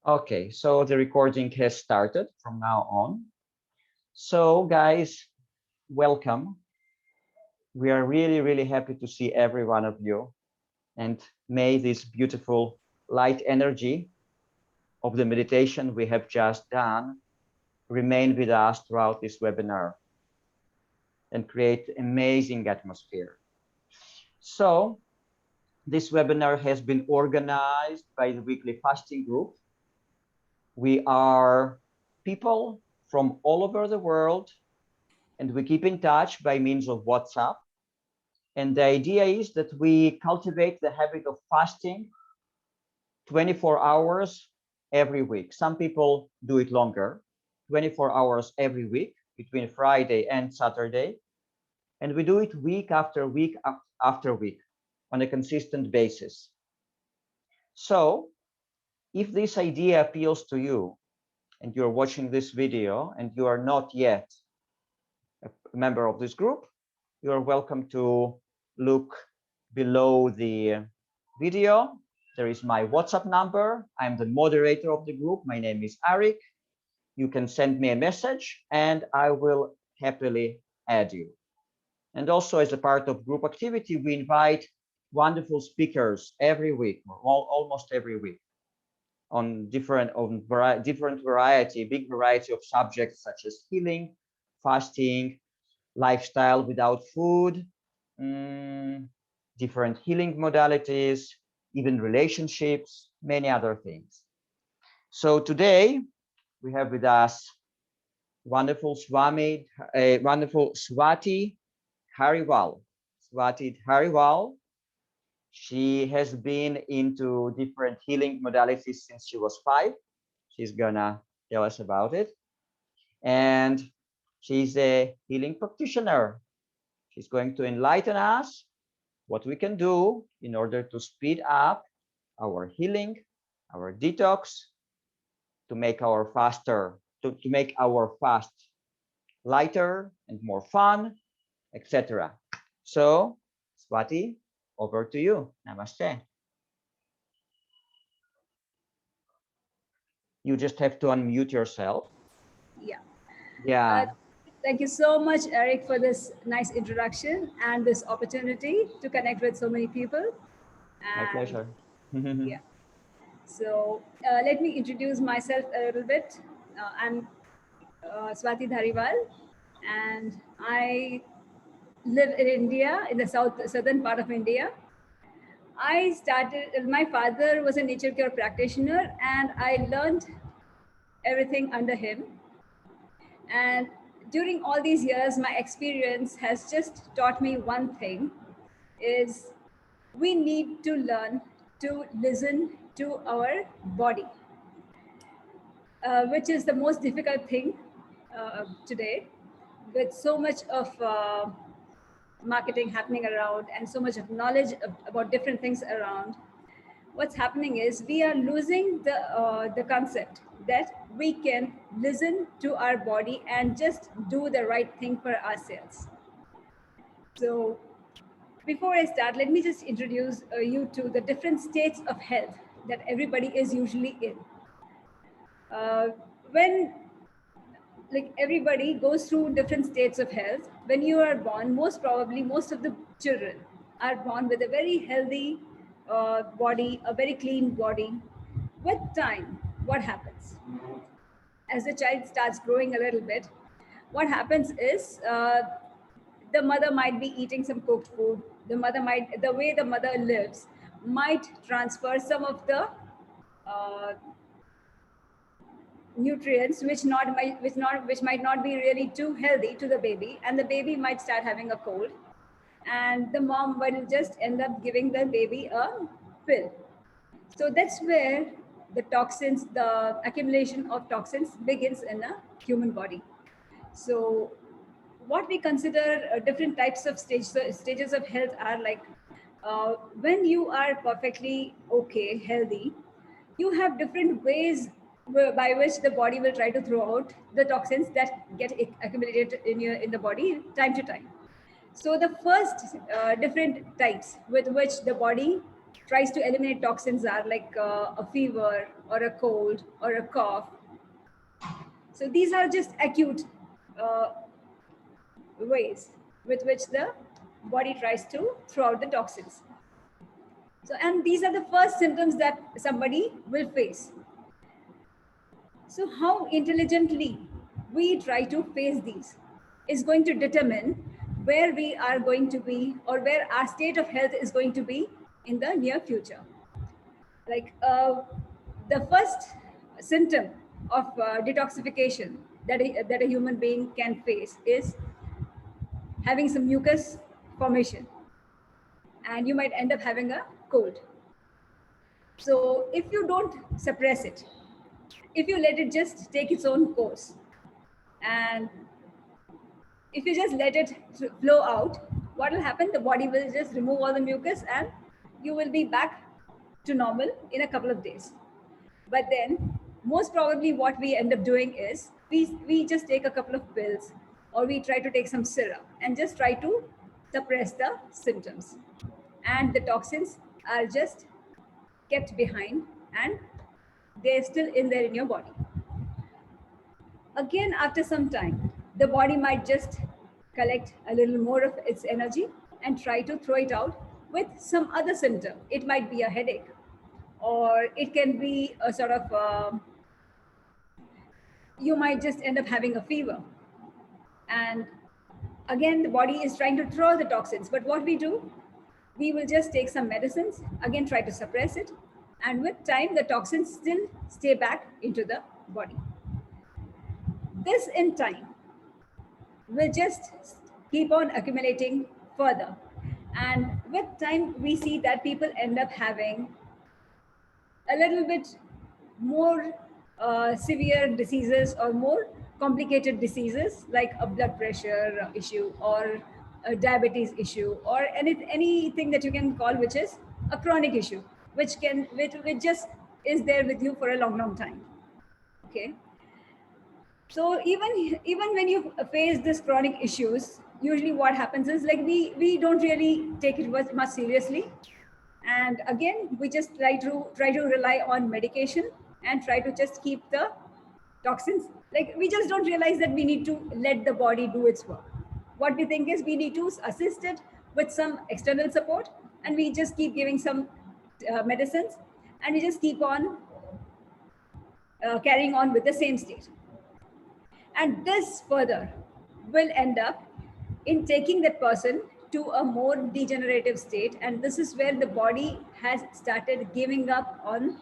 Okay, so the recording has started from now on. So guys, welcome. We are really, really happy to see every one of you. And may this beautiful light energy of the meditation we have just done remain with us throughout this webinar and create amazing atmosphere. So this webinar has been organized by the weekly fasting group. We are people from all over the world, and we keep in touch by means of WhatsApp. And the idea is that we cultivate the habit of fasting 24 hours every week. Some people do it longer, 24 hours every week between Friday and Saturday. And we do it week after week after week on a consistent basis. So if this idea appeals to you and you're watching this video and you are not yet a member of this group, you are welcome to look below the video. There is my WhatsApp number. I'm the moderator of the group. My name is Arik. You can send me a message and I will happily add you. And also, as a part of group activity, we invite wonderful speakers every week, or almost every week, on different variety, big variety of subjects such as healing, fasting, lifestyle without food, different healing modalities, even relationships, many other things. So today we have with us wonderful Swati Dhariwal. Swati Dhariwal. She has been into different healing modalities since she was 5. She's gonna tell us about it. And she's a healing practitioner. She's going to enlighten us what we can do in order to speed up our healing, our detox, to make our to make our fast lighter and more fun, etc. So, Swati, over to you. Namaste. You just have to unmute yourself. Yeah. Yeah. Thank you so much, Eric, for this nice introduction and this opportunity to connect with so many people. My And pleasure. yeah, so let me introduce myself a little bit. I'm Swati Dhariwal, and I live in India, in the southern part of India. My father was a nature cure practitioner, and I learned everything under him. And during all these years, my experience has just taught me one thing is we need to learn to listen to our body, which is the most difficult thing today with so much of marketing happening around and so much of knowledge about different things around. What's happening is we are losing the concept that we can listen to our body and just do the right thing for ourselves. So before I start, let me just introduce you to the different states of health that everybody is usually in. When like everybody goes through different states of health, when you are born, most probably most of the children are born with a very healthy body, a very clean body. With time, what happens? As the child starts growing a little bit, what happens is the mother might be eating some cooked food. The way the mother lives might transfer some of the uh, nutrients which might not be really too healthy to the baby, and the baby might start having a cold, and the mom will just end up giving the baby a pill. So that's where the accumulation of toxins begins in a human body. So what we consider different types of stages of health are like when you are perfectly okay, healthy, you have different ways by which the body will try to throw out the toxins that get accumulated in the body time to time. So the first different types with which the body tries to eliminate toxins are like a fever or a cold or a cough. So these are just acute uh, ways with which the body tries to throw out the toxins. So, and these are the first symptoms that somebody will face. So, how intelligently we try to face these is going to determine where we are going to be or where our state of health is going to be in the near future. Like the first symptom of detoxification that a human being can face is having some mucus formation, and you might end up having a cold. So if you don't suppress it, if you let it just take its own course, and if you just let it flow out, what will happen? The body will just remove all the mucus and you will be back to normal in a couple of days. But then, most probably, what we end up doing is we just take a couple of pills or we try to take some syrup and just try to suppress the symptoms. And the toxins are just kept behind and they're still in there in your body. Again, after some time, the body might just collect a little more of its energy and try to throw it out with some other symptom. It might be a headache, or it can be a sort of, you might just end up having a fever. And again, the body is trying to throw the toxins. But what we do, we will just take some medicines, again, try to suppress it. And with time, the toxins still stay back into the body. This in time will just keep on accumulating further. And with time, we see that people end up having a little bit more severe diseases or more complicated diseases like a blood pressure issue or a diabetes issue or anything that you can call which is a chronic issue, which just is there with you for a long time. Okay. So even when you face this chronic issues, usually what happens is like we don't really take it much seriously, and again we just try to rely on medication and try to just keep the toxins. Like we just don't realize that we need to let the body do its work. What we think is we need to assist it with some external support, and we just keep giving some medicines, and we just keep on carrying on with the same state. And this further will end up in taking that person to a more degenerative state. And this is where the body has started giving up on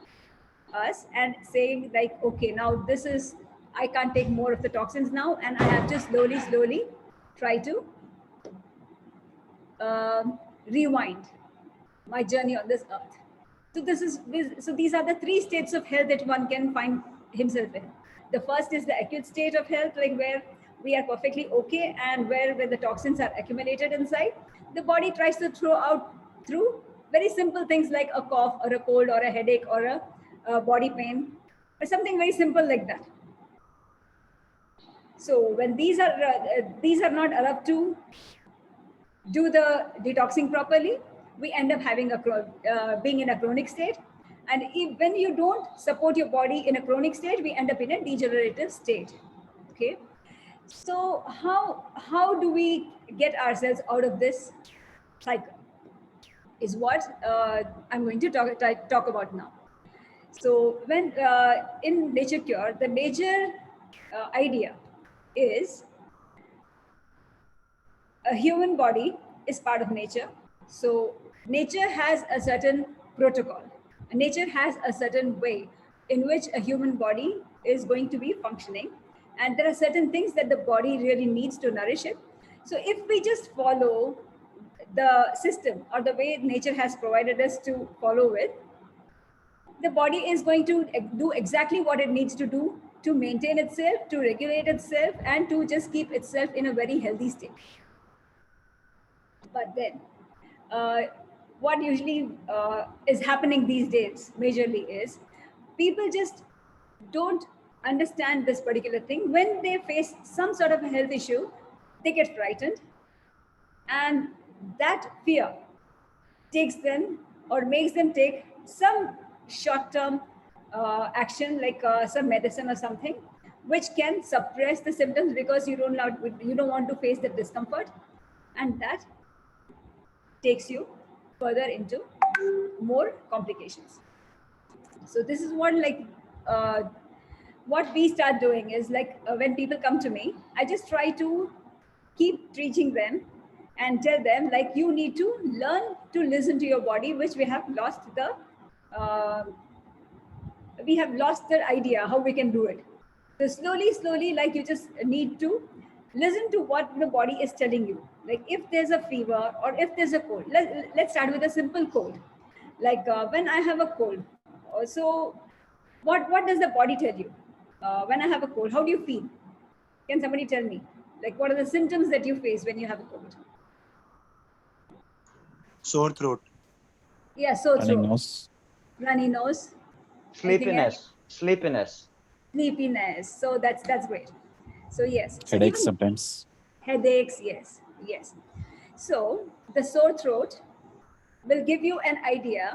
us and saying like, okay, now this is, I can't take more of the toxins now. And I have to slowly try to rewind my journey on this earth. So these are the three states of health that one can find himself in. The first is the acute state of health, like where we are perfectly okay, and where the toxins are accumulated inside, the body tries to throw out through very simple things like a cough or a cold or a headache or a body pain or something very simple like that. So when these are not enough to do the detoxing properly, we end up having being in a chronic state. And when you don't support your body in a chronic state, we end up in a degenerative state. Okay. So how do we get ourselves out of this cycle is what I'm going to talk about now. So when in Nature Cure, the major idea is a human body is part of nature. So nature has a certain protocol. Nature has a certain way in which a human body is going to be functioning. And there are certain things that the body really needs to nourish it. So if we just follow the system or the way nature has provided us to follow it, the body is going to do exactly what it needs to do to maintain itself, to regulate itself, and to just keep itself in a very healthy state. But then, what usually is happening these days majorly is people just don't understand this particular thing. When they face some sort of a health issue, they get frightened, and that fear takes them or makes them take some short-term action, like some medicine or something, which can suppress the symptoms because you don't want to face the discomfort, and that takes you further into more complications. So this is what we start doing is when people come to me, I just try to keep teaching them and tell them, like, you need to learn to listen to your body, which uh, we have lost the idea how we can do it. So slowly, like, you just need to listen to what the body is telling you. Like if there's a fever or if there's a cold, let's start with a simple cold. Like when I have a cold, so what does the body tell you? When I have a cold, how do you feel? Can somebody tell me? Like, what are the symptoms that you face when you have a cold? Sore throat. Yeah, sore Running throat, nose. runny nose, Sleepiness. sleepiness. So that's great. So yes, so Headaches even sometimes. headaches, yes. So the sore throat will give you an idea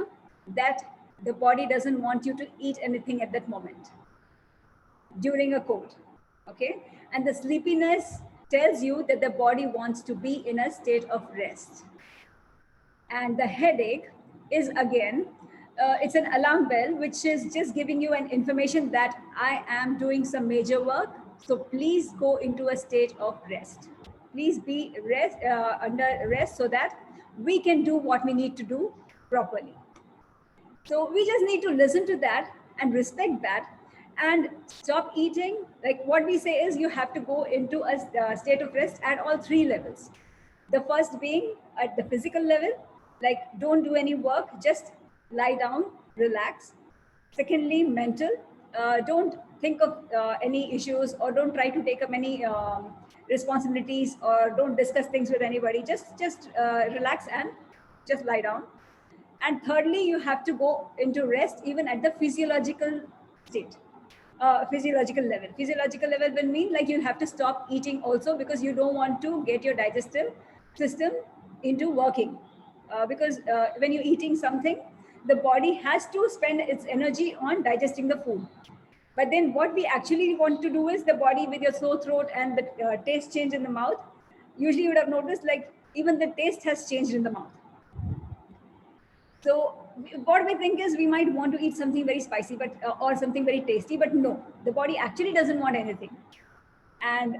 that the body doesn't want you to eat anything at that moment during a cold, okay? And the sleepiness tells you that the body wants to be in a state of rest. And the headache is again, it's an alarm bell, which is just giving you an information that I am doing some major work. So please go into a state of rest. Please be under rest so that we can do what we need to do properly. So we just need to listen to that and respect that and stop eating. Like what we say is you have to go into a state of rest at all three levels. The first being at the physical level, like don't do any work, just lie down, relax. Secondly, mental, don't think of any issues or don't try to take up any responsibilities or don't discuss things with anybody. Just relax and just lie down. And thirdly, you have to go into rest even at the physiological state. Physiological level. Physiological level will mean like you have to stop eating also because you don't want to get your digestive system into working. Because when you're eating something, the body has to spend its energy on digesting the food. But then what we actually want to do is the body with your sore throat and the taste change in the mouth. Usually you would have noticed like even the taste has changed in the mouth. So what we think is we might want to eat something very spicy, but or something very tasty, but no, the body actually doesn't want anything, and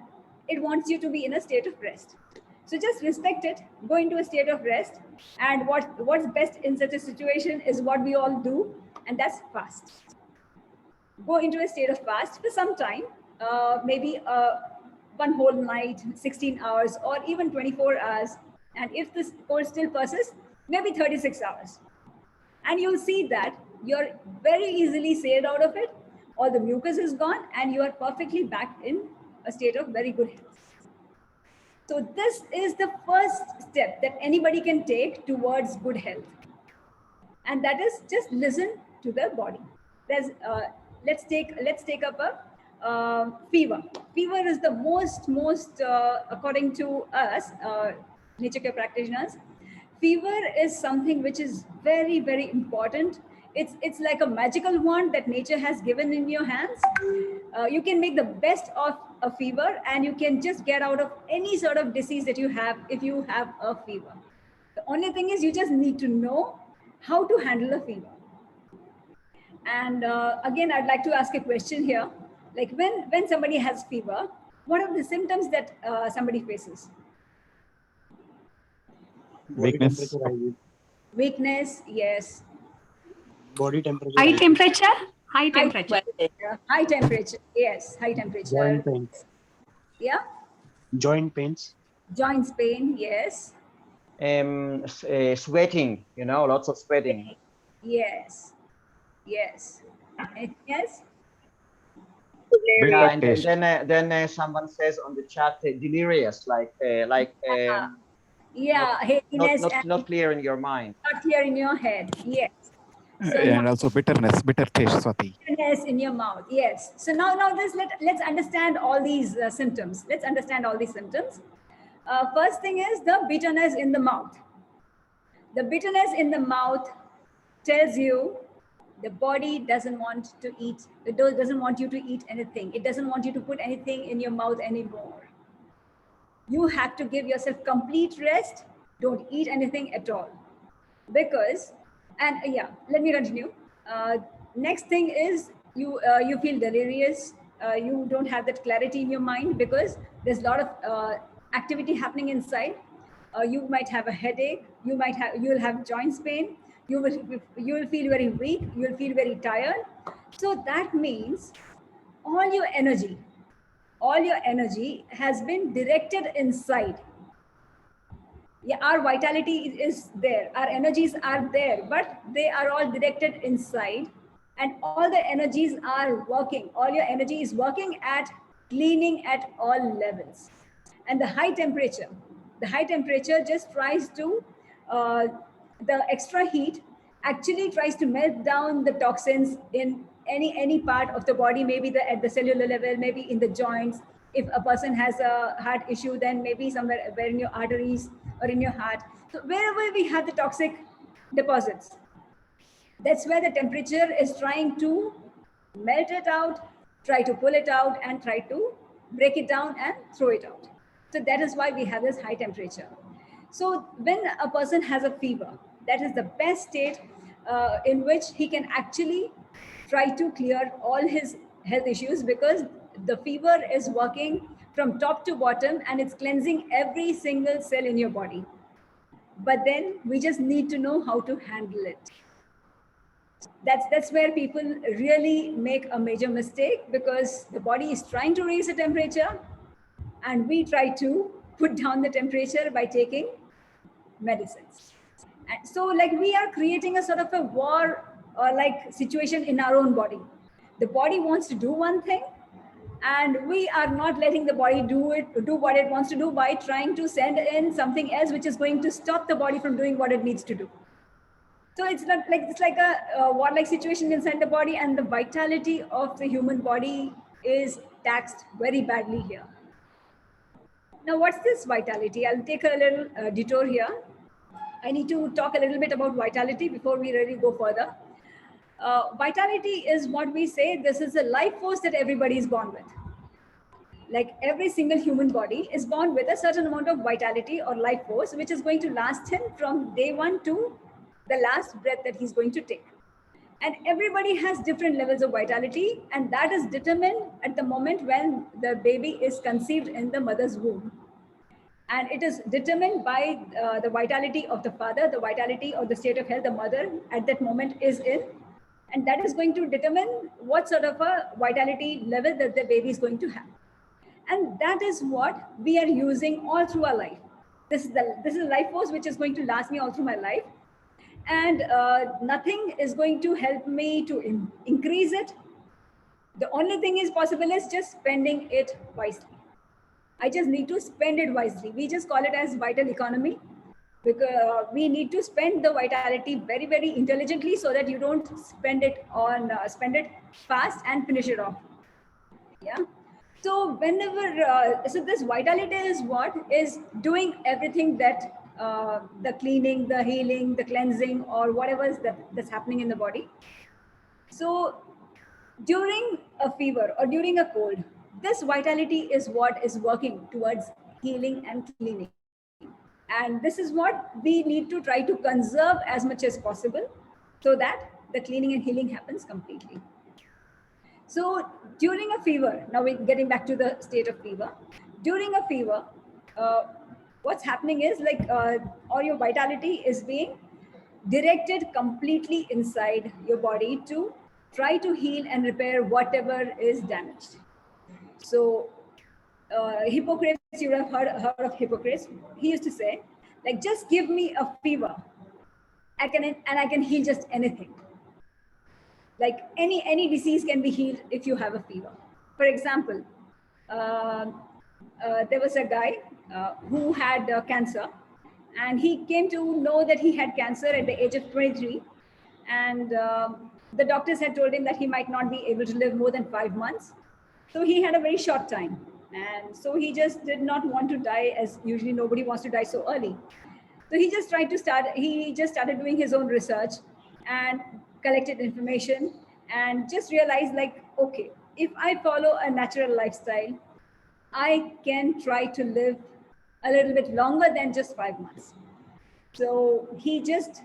it wants you to be in a state of rest. So just respect it, go into a state of rest, and what's best in such a situation is what we all do, and that's fast. Go into a state of fast for some time, maybe one whole night, 16 hours, or even 24 hours, and if this cold still persists, maybe 36 hours. And you'll see that you're very easily sailed out of it, all the mucus is gone, and you are perfectly back in a state of very good health. So this is the first step that anybody can take towards good health. And that is just listen to the body. Let's take up a fever. Fever is the most according to us, nature care practitioners, fever is something which is very, very important. It's like a magical wand that nature has given in your hands. You can make the best of a fever and you can just get out of any sort of disease that you have if you have a fever. The only thing is you just need to know how to handle a fever. And again, I'd like to ask a question here. Like when somebody has fever, what are the symptoms that somebody faces? Weakness. Weakness, yes. Body temperature. High temperature. High temperature. High temperature, yes. High temperature. Joint pains. Yeah. Joint pains. Joints pain, yes. Sweating, lots of sweating. Yes. Yes. Yes. Yeah, and then someone says on the chat, delirious, yeah, heaviness not clear in your mind. Not clear in your head, yes. So and also bitter taste, Swati. Bitterness in your mouth, yes. So now let's understand all these symptoms. Let's understand all these symptoms. First thing is the bitterness in the mouth. The bitterness in the mouth tells you the body doesn't want to eat, it doesn't want you to eat anything. It doesn't want you to put anything in your mouth anymore. You have to give yourself complete rest. Don't eat anything at all. Because, and yeah, let me continue. Next thing is you feel delirious. You don't have that clarity in your mind because there's a lot of activity happening inside. You might have a headache. You'll have joints pain. You will feel very weak. You'll feel very tired. So that means all your energy has been directed inside. Yeah, our vitality is there, our energies are there, but they are all directed inside, and all the energies are working. All your energy is working at cleaning at all levels. And the high temperature just tries to the extra heat actually tries to melt down the toxins in any part of the body, maybe at the cellular level, maybe in the joints. If a person has a heart issue, then maybe somewhere where in your arteries or in your heart. So wherever we have the toxic deposits, that's where the temperature is trying to melt it out, try to pull it out, and try to break it down and throw it out. So that is why we have this high temperature. So when a person has a fever, that is the best state in which he can actually try to clear all his health issues, because the fever is working from top to bottom and it's cleansing every single cell in your body. But then we just need to know how to handle it. That's where people really make a major mistake, because the body is trying to raise the temperature and we try to put down the temperature by taking medicines. And so like we are creating a sort of a war like situation in our own body. The body wants to do one thing and we are not letting the body do what it wants to do by trying to send in something else which is going to stop the body from doing what it needs to do. So it's like a war-like situation inside the body, and the vitality of the human body is taxed very badly here. Now, what's this vitality? I'll take a little detour here. I need to talk a little bit about vitality before we really go further. Vitality is what we say, this is a life force that everybody is born with. Like every single human body is born with a certain amount of vitality or life force, which is going to last him from day one to the last breath that he's going to take. And everybody has different levels of vitality, and that is determined at the moment when the baby is conceived in the mother's womb. And it is determined by the vitality of the father, the vitality of the state of health the mother at that moment is in. And that is going to determine what sort of a vitality level that the baby is going to have. And that is what we are using all through our life. This is a life force which is going to last me all through my life. And nothing is going to help me to increase it. The only thing is possible is just spending it wisely. I just need to spend it wisely. We just call it as vital economy, because we need to spend the vitality very, very intelligently so that you don't spend it fast and finish it off. Yeah. So whenever, so this vitality is what is doing everything that the cleaning, the healing, the cleansing, or whatever is that's happening in the body. So during a fever or during a cold, this vitality is what is working towards healing and cleaning. And this is what we need to try to conserve as much as possible so that the cleaning and healing happens completely. So during a fever, now we're getting back to the state of fever. During a fever, what's happening is like all your vitality is being directed completely inside your body to try to heal and repair whatever is damaged. So Hippocrates, you would have heard of Hippocrates. He used to say, like, just give me a fever, I can heal just anything. Like any disease can be healed if you have a fever. For example, there was a guy who had cancer, and he came to know that he had cancer at the age of 23. And the doctors had told him that he might not be able to live more than 5 months. So he had a very short time. And so he just did not want to die, as usually nobody wants to die so early. So he just started doing his own research. and collected information and just realized like, okay, if I follow a natural lifestyle, I can try to live a little bit longer than just 5 months. So he just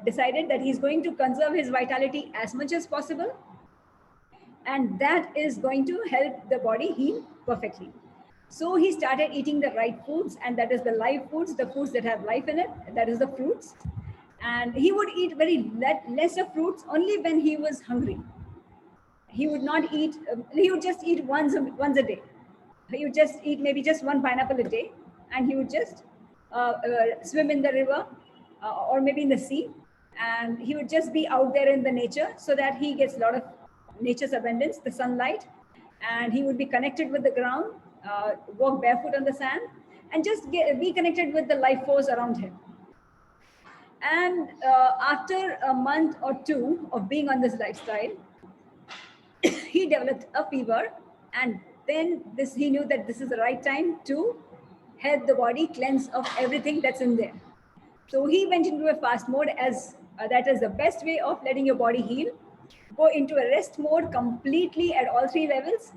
decided that he's going to conserve his vitality as much as possible, and that is going to help the body heal perfectly. So he started eating the right foods, and that is the live foods, the foods that have life in it, that is the fruits. And he would eat very less of fruits only when he was hungry. He would not eat, he would just eat once a day. He would just eat maybe just one pineapple a day, and he would just swim in the river or maybe in the sea. And he would just be out there in the nature so that he gets a lot of nature's abundance, the sunlight, and he would be connected with the ground, walk barefoot on the sand, and just be connected with the life force around him. And after a month or two of being on this lifestyle, he developed a fever, and then he knew that this is the right time to help the body cleanse of everything that's in there. So he went into a fast mode, as that is the best way of letting your body heal. Go into a rest mode completely at all three levels,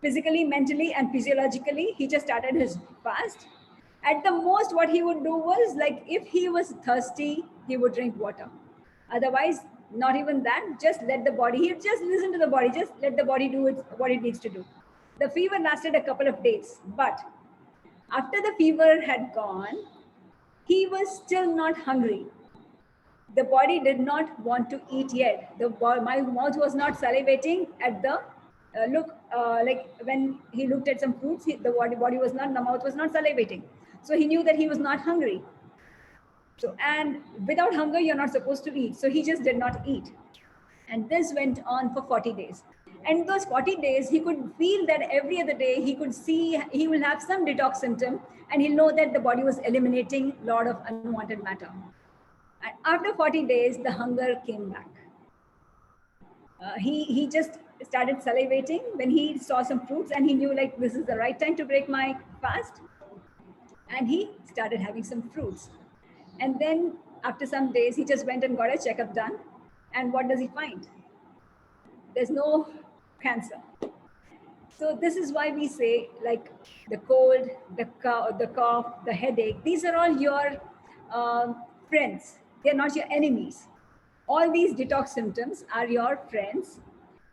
physically, mentally, and physiologically. He just started his fast. At the most, what he would do was, like, if he was thirsty, he would drink water. Otherwise, not even that, just let the body, he'd just listen to the body, just let the body do what it needs to do. The fever lasted a couple of days, but after the fever had gone, he was still not hungry. The body did not want to eat yet. My mouth was not salivating at the like when he looked at some fruits, the body was not, the mouth was not salivating. So he knew that he was not hungry. So, and without hunger, you're not supposed to eat. So he just did not eat. And this went on for 40 days. And those 40 days, he could feel that every other day he could see, he will have some detox symptom, and he'll know that the body was eliminating a lot of unwanted matter. And after 40 days, the hunger came back. He just started salivating when he saw some fruits, and he knew like this is the right time to break my fast. And he started having some fruits. And then after some days, he just went and got a checkup done. And what does he find? There's no cancer. So this is why we say, like, the cold, the cough, the headache, these are all your friends. They're not your enemies. All these detox symptoms are your friends.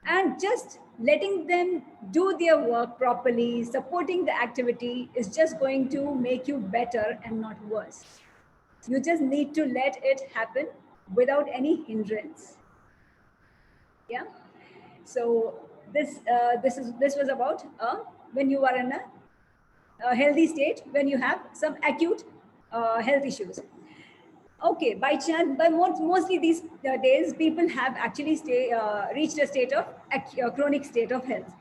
And just letting them do their work properly, supporting the activity is just going to make you better and not worse. You just need to let it happen without any hindrance. Yeah. So this was about when you are in a healthy state, when you have some acute health issues. Okay, by chance, by mostly these days, people have actually reached a state of chronic state of health.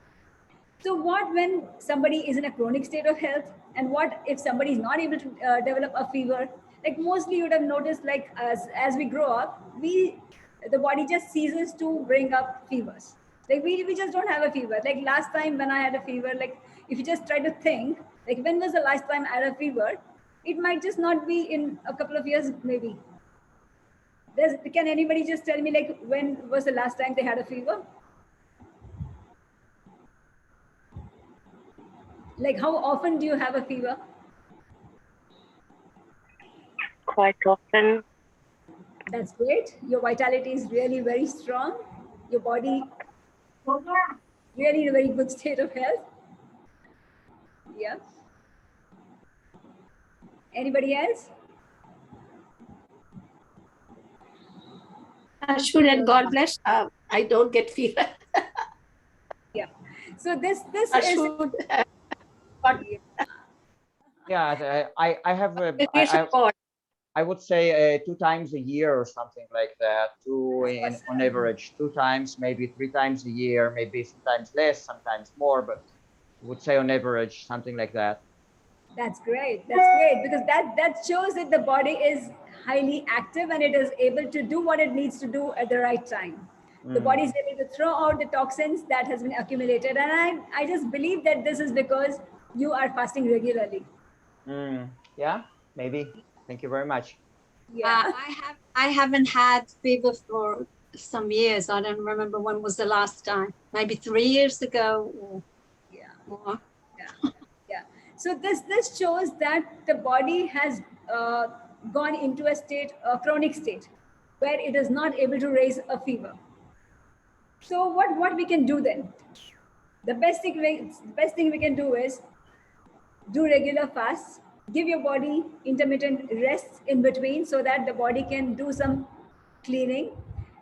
So what when somebody is in a chronic state of health, and what if somebody is not able to develop a fever? Like mostly you would have noticed, like as we grow up, the body just ceases to bring up fevers. Like we just don't have a fever. Like last time when I had a fever, like if you just try to think, like when was the last time I had a fever? It might just not be in a couple of years, maybe. Can anybody just tell me, like, when was the last time they had a fever? Like, how often do you have a fever? Quite often. That's great. Your vitality is really very strong. Your body really in a very good state of health. Yeah. Anybody else? Ashwin and God bless. I don't get fever. Yeah. So this Ashwin, Yeah, I have I would say 2 times a year or something like that. On average, 2 times, maybe 3 times a year, maybe sometimes less, sometimes more, but I would say on average something like that. That's great. That's great, because that shows that the body is highly active and it is able to do what it needs to do at the right time. The body is able to throw out the toxins that has been accumulated. And I just believe that this is because you are fasting regularly. Yeah, maybe. Thank you very much. Yeah. I haven't had fever for some years. I don't remember when was the last time. Maybe 3 years ago or Yeah. more. Yeah. So this shows that the body has gone into a state, a chronic state, where it is not able to raise a fever. So what we can do then? The best thing we can do is do regular fasts, give your body intermittent rests in between so that the body can do some cleaning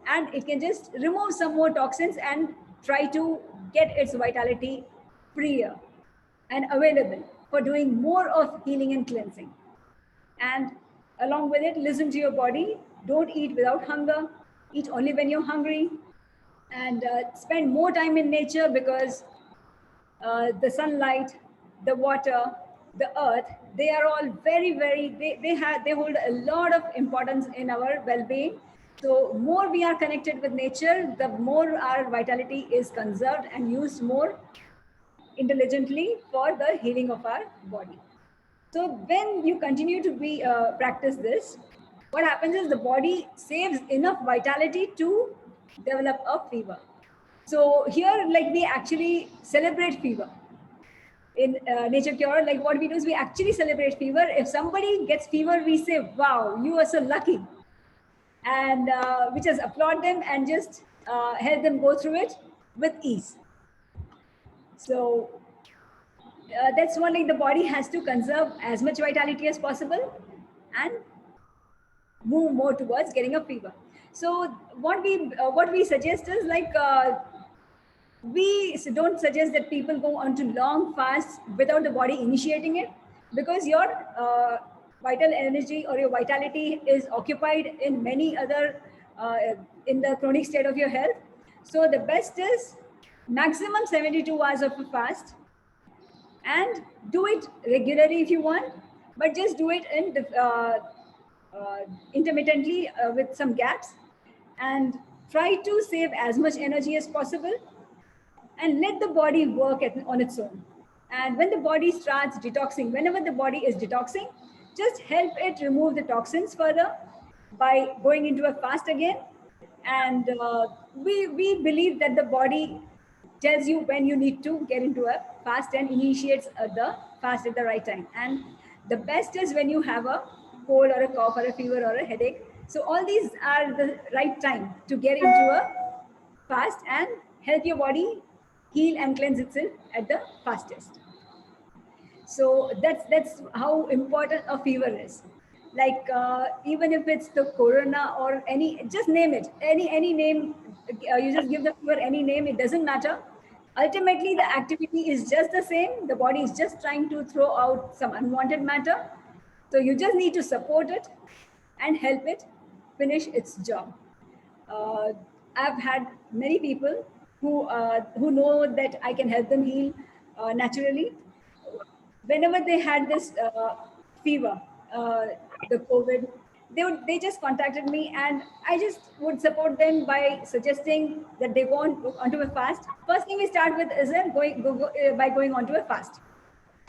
and it can just remove some more toxins and try to get its vitality freer and available for doing more of healing and cleansing. And along with it, listen to your body. Don't eat without hunger. Eat only when you're hungry. And spend more time in nature because the sunlight, the water, the earth, they are all they hold a lot of importance in our well-being. So more we are connected with nature, the more our vitality is conserved and used more intelligently for the healing of our body. So when you continue to be practice this, what happens is the body saves enough vitality to develop a fever. So here, like we actually celebrate fever in nature cure. Like what we do is we actually celebrate fever. If somebody gets fever, we say, "Wow, you are so lucky," and we just applaud them and just help them go through it with ease. So that's one, like the body has to conserve as much vitality as possible and move more towards getting a fever. So what we suggest is like we don't suggest that people go on to long fasts without the body initiating it, because your vital energy or your vitality is occupied in many other in the chronic state of your health. So the best is maximum 72 hours of a fast, and do it regularly if you want, but just do it in intermittently with some gaps, and try to save as much energy as possible and let the body work on its own. And when the body starts detoxing, whenever the body is detoxing, just help it remove the toxins further by going into a fast again. And we believe that the body tells you when you need to get into a fast and initiates the fast at the right time. And the best is when you have a cold or a cough or a fever or a headache. So all these are the right time to get into a fast and help your body heal and cleanse itself at the fastest. So that's how important a fever is. Like even if it's the corona or any, just name it, any name, you just give the fever any name, it doesn't matter. Ultimately, the activity is just the same. The body is just trying to throw out some unwanted matter. So you just need to support it and help it finish its job. Uh, I've had many people who know that I can help them heal naturally. Whenever they had this fever, the COVID, they just contacted me, and I just would support them by suggesting that they go onto a fast. First thing we start with is by going onto a fast,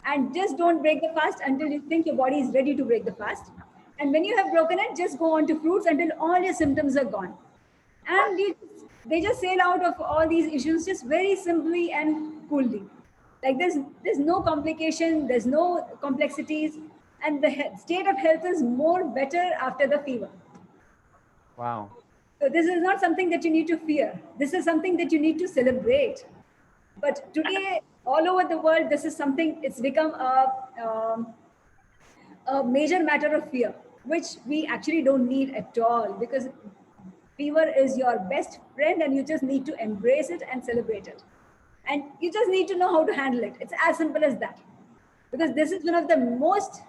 and just don't break the fast until you think your body is ready to break the fast. And when you have broken it, just go on to fruits until all your symptoms are gone. And they just sail out of all these issues just very simply and coolly. Like there's no complication, there's no complexities, and the state of health is more better after the fever. Wow. So this is not something that you need to fear. This is something that you need to celebrate. But today, all over the world, this is something, it's become a major matter of fear, which we actually don't need at all, because fever is your best friend and you just need to embrace it and celebrate it. And you just need to know how to handle it. It's as simple as that. Because this is one of the most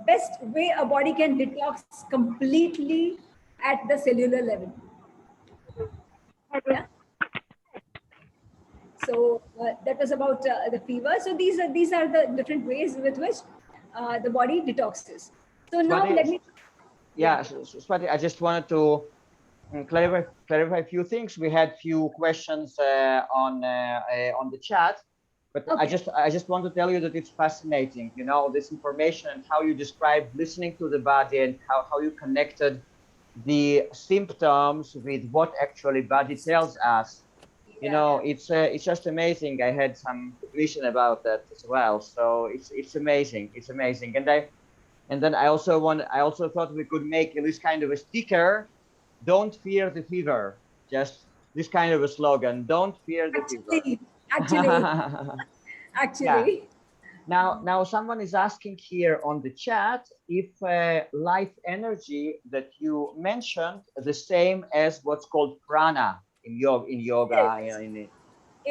best way a body can detox completely at the cellular level. Yeah. So that was about the fever. So these are the different ways with which the body detoxes. So now let me. Yeah, Swati, I just wanted to clarify a few things. We had few questions on the chat. But Okay. I just want to tell you that it's fascinating, you know, this information and how you described listening to the body and how you connected the symptoms with what actually body tells us. You Yeah. know, it's just amazing. I had some tuition about that as well, so it's amazing. It's amazing. And then I also thought we could make this kind of a sticker. Don't fear the fever. Just this kind of a slogan. Don't fear the fever. Actually, Yeah. actually. Now someone is asking here on the chat if life energy that you mentioned the same as what's called prana in yoga. In yoga, Yes, in it.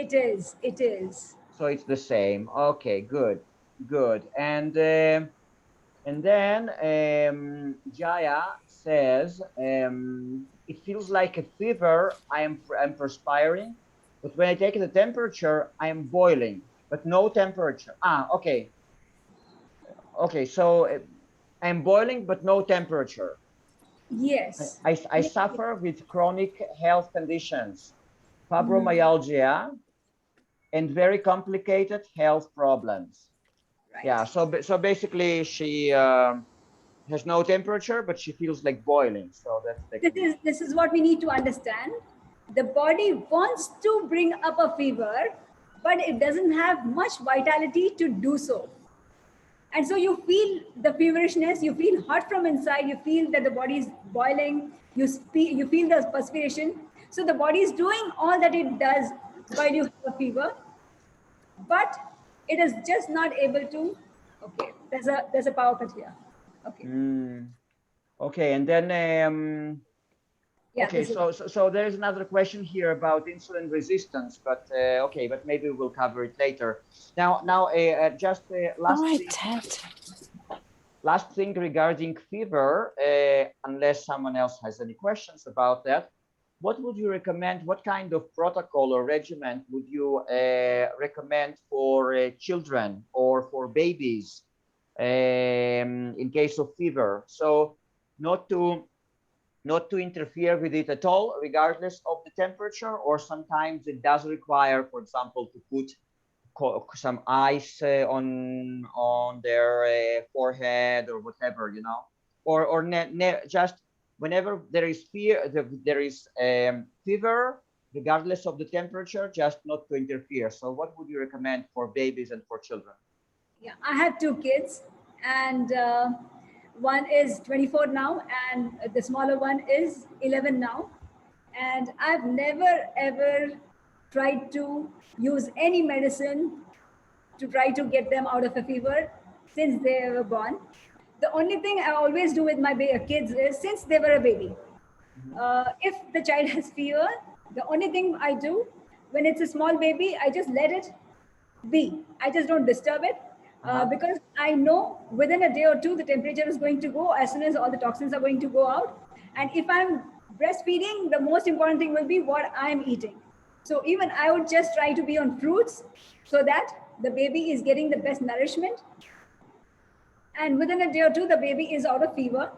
it is. It is. So it's the same. Okay, good, good. And then Jaya says it feels like a fever. I'm perspiring, but when I take the temperature, I am boiling, but no temperature. Ah, okay. Okay, so I'm boiling but no temperature. Yes. I Yes. suffer with chronic health conditions, Mm, fibromyalgia, and very complicated health problems. right. Yeah, so basically she has no temperature, but she feels like boiling. So that's the condition. This is what we need to understand. The body wants to bring up a fever, but it doesn't have much vitality to do so. And so you feel the feverishness, you feel hot from inside, you feel that the body is boiling, you feel the perspiration. So the body is doing all that it does while you have a fever, but it is just not able to. Okay, there's a power cut here. Okay, Mm, okay, and then yeah, okay, this is. so there's another question here about insulin resistance, but okay, but maybe we'll cover it later. Now, just last thing regarding fever, unless someone else has any questions about that, what would you recommend? What kind of protocol or regimen would you recommend for children or for babies in case of fever? So not to not to interfere with it at all, regardless of the temperature, or sometimes it does require, for example, to put some ice on their forehead or whatever, you know, or just whenever there is there is fever, regardless of the temperature, just not to interfere. So, what would you recommend for babies and for children? Yeah, I have two kids, and one is 24 now, and the smaller one is 11 now. And I've never ever tried to use any medicine to try to get them out of a fever since they were born. The only thing I always do with my kids is since they were a baby, if the child has fever, the only thing I do when it's a small baby, I just let it be. I just don't disturb it because I know within a day or two the temperature is going to go as soon as all the toxins are going to go out. And if I'm breastfeeding, the most important thing will be what I'm eating. So even I would just try to be on fruits so that the baby is getting the best nourishment. And within a day or two, the baby is out of fever.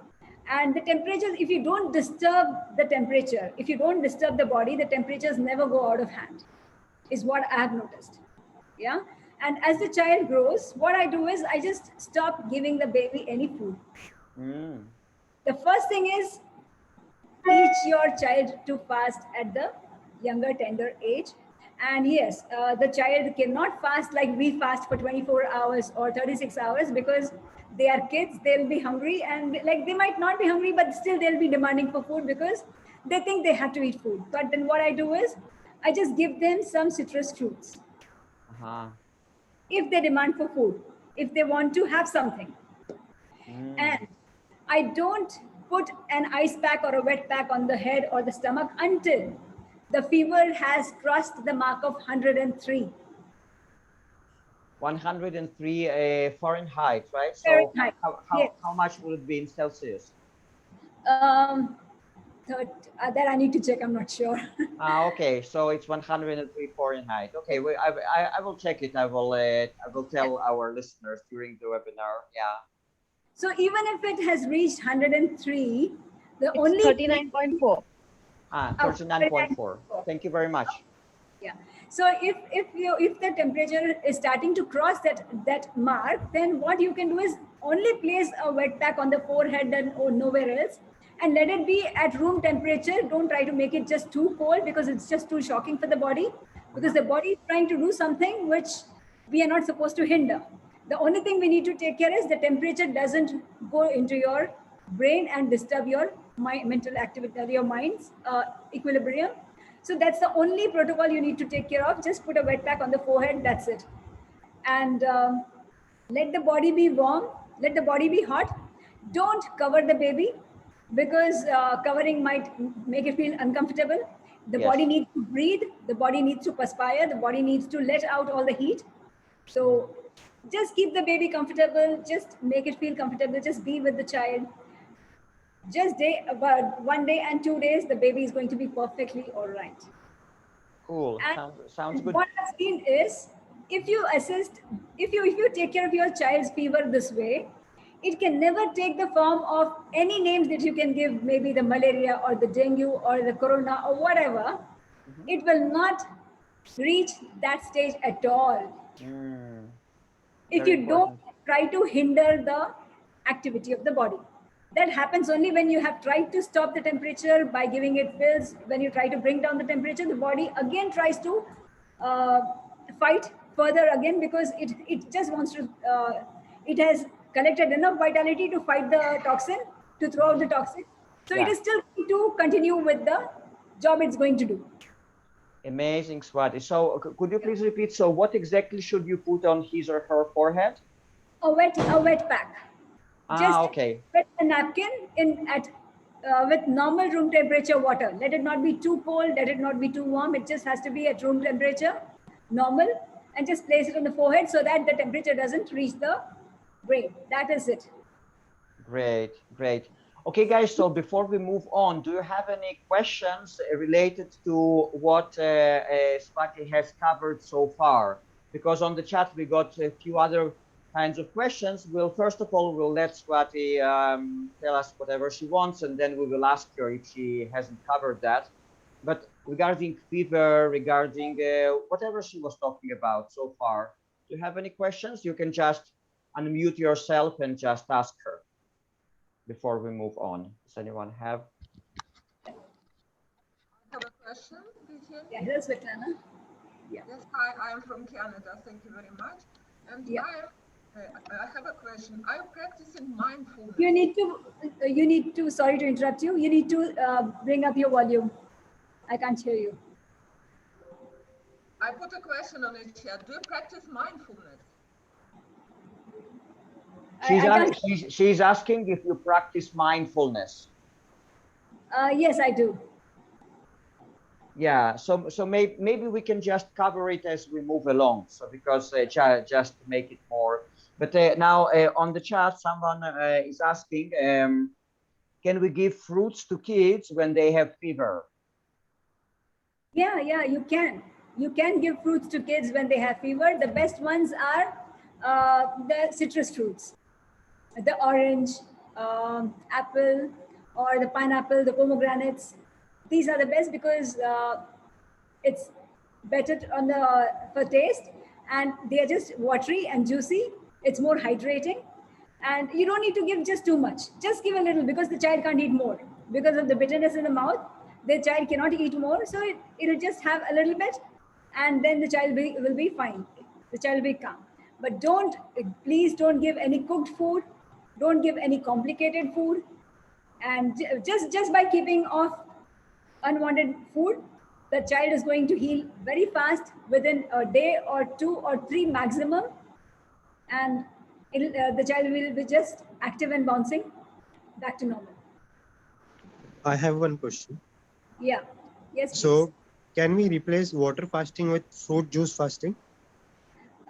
And the temperatures, if you don't disturb the temperature, if you don't disturb the body, the temperatures never go out of hand, is what I have noticed. Yeah. And as the child grows, what I do is I just stop giving the baby any food. Mm. The first thing is teach your child to fast at the younger, tender age. And yes, the child cannot fast like we fast for 24 hours or 36 hours because they are kids, they'll be hungry, and like they might not be hungry, but still they'll be demanding for food because they think they have to eat food. But then what I do is I just give them some citrus fruits if they demand for food, if they want to have something. And I don't put an ice pack or a wet pack on the head or the stomach until the fever has crossed the mark of 103. 103 Fahrenheit, right? So Fahrenheit. Yes. how much would it be in Celsius? Um, so that I need to check. I'm not sure. Okay, so it's 103 Fahrenheit. Okay, I will check it. I will tell our listeners during the webinar. Yeah. So even if it has reached 103, the It's only 39.4. 39.4. Thank you very much. Yeah. So if the temperature is starting to cross that mark, then what you can do is only place a wet pack on the forehead and or nowhere else, and let it be at room temperature. Don't try to make it just too cold, because it's just too shocking for the body, because the body is trying to do something which we are not supposed to hinder. The only thing we need to take care is the temperature doesn't go into your brain and disturb your mental activity, your mind's equilibrium. So that's the only protocol you need to take care of. Just put a wet pack on the forehead, that's it. And let the body be warm, let the body be hot. Don't cover the baby, because covering might make it feel uncomfortable. The Yes. body needs to breathe, the body needs to perspire, the body needs to let out all the heat. So just keep the baby comfortable, just make it feel comfortable, just be with the child. Just about 1 day and 2 days, the baby is going to be perfectly all right. Cool. And Sounds good. what I've seen is, if you take care of your child's fever this way, it can never take the form of any names that you can give, maybe the malaria or the dengue or the corona or whatever. It will not reach that stage at all. If Very you don't important. try to hinder the activity of the body. That happens only when you have tried to stop the temperature by giving it pills. When you try to bring down the temperature, the body again tries to fight further again, because it just wants to, it has collected enough vitality to fight the toxin, to throw out the toxin. So it Yeah. is still going to continue with the job it's going to do. Amazing, Swati. So could you please repeat? So what exactly should you put on his or her forehead? A wet pack. Just Okay. put a napkin with normal room temperature water. Let it not be too cold, let it not be too warm. It just has to be at room temperature, normal, and just place it on the forehead so that the temperature doesn't reach the brain. That is it. Great, great. Okay, guys, so before we move on, do you have any questions related to what Swati has covered so far? Because on the chat, we got a few other kinds of questions. First of all, we'll let Swati tell us whatever she wants, and then we will ask her if she hasn't covered that. But regarding fever, regarding whatever she was talking about so far, do you have any questions? You can just unmute yourself and just ask her before we move on. Does anyone have? I have a question. Yeah, here's Svetlana. Yes, hi, I am from Canada. Thank you very much. And Yeah. I have a question. I'm practicing mindfulness. You need to, sorry to interrupt you. You need to bring up your volume. I can't hear you. I put a question on the chat. Do you practice mindfulness? She's asking if you practice mindfulness. Yes, I do. Yeah, so maybe we can just cover it as we move along. So because just to make it more. But now on the chat, someone is asking, can we give fruits to kids when they have fever? Yeah, you can. You can give fruits to kids when they have fever. The best ones are the citrus fruits, the orange, apple, or the pineapple, the pomegranates. These are the best because it's better for taste, and they are just watery and juicy. It's more hydrating, and you don't need to give just too much. Just give a little, because the child can't eat more because of the bitterness in the mouth. The child cannot eat more, so it'll just have a little bit, and then the child will be fine. The child will be calm. But please don't give any cooked food. Don't give any complicated food. And just by keeping off unwanted food, the child is going to heal very fast within a day or 2 or 3 maximum. And the child will be just active and bouncing back to normal. I have one question. Yeah. Yes, please. So, can we replace water fasting with fruit juice fasting?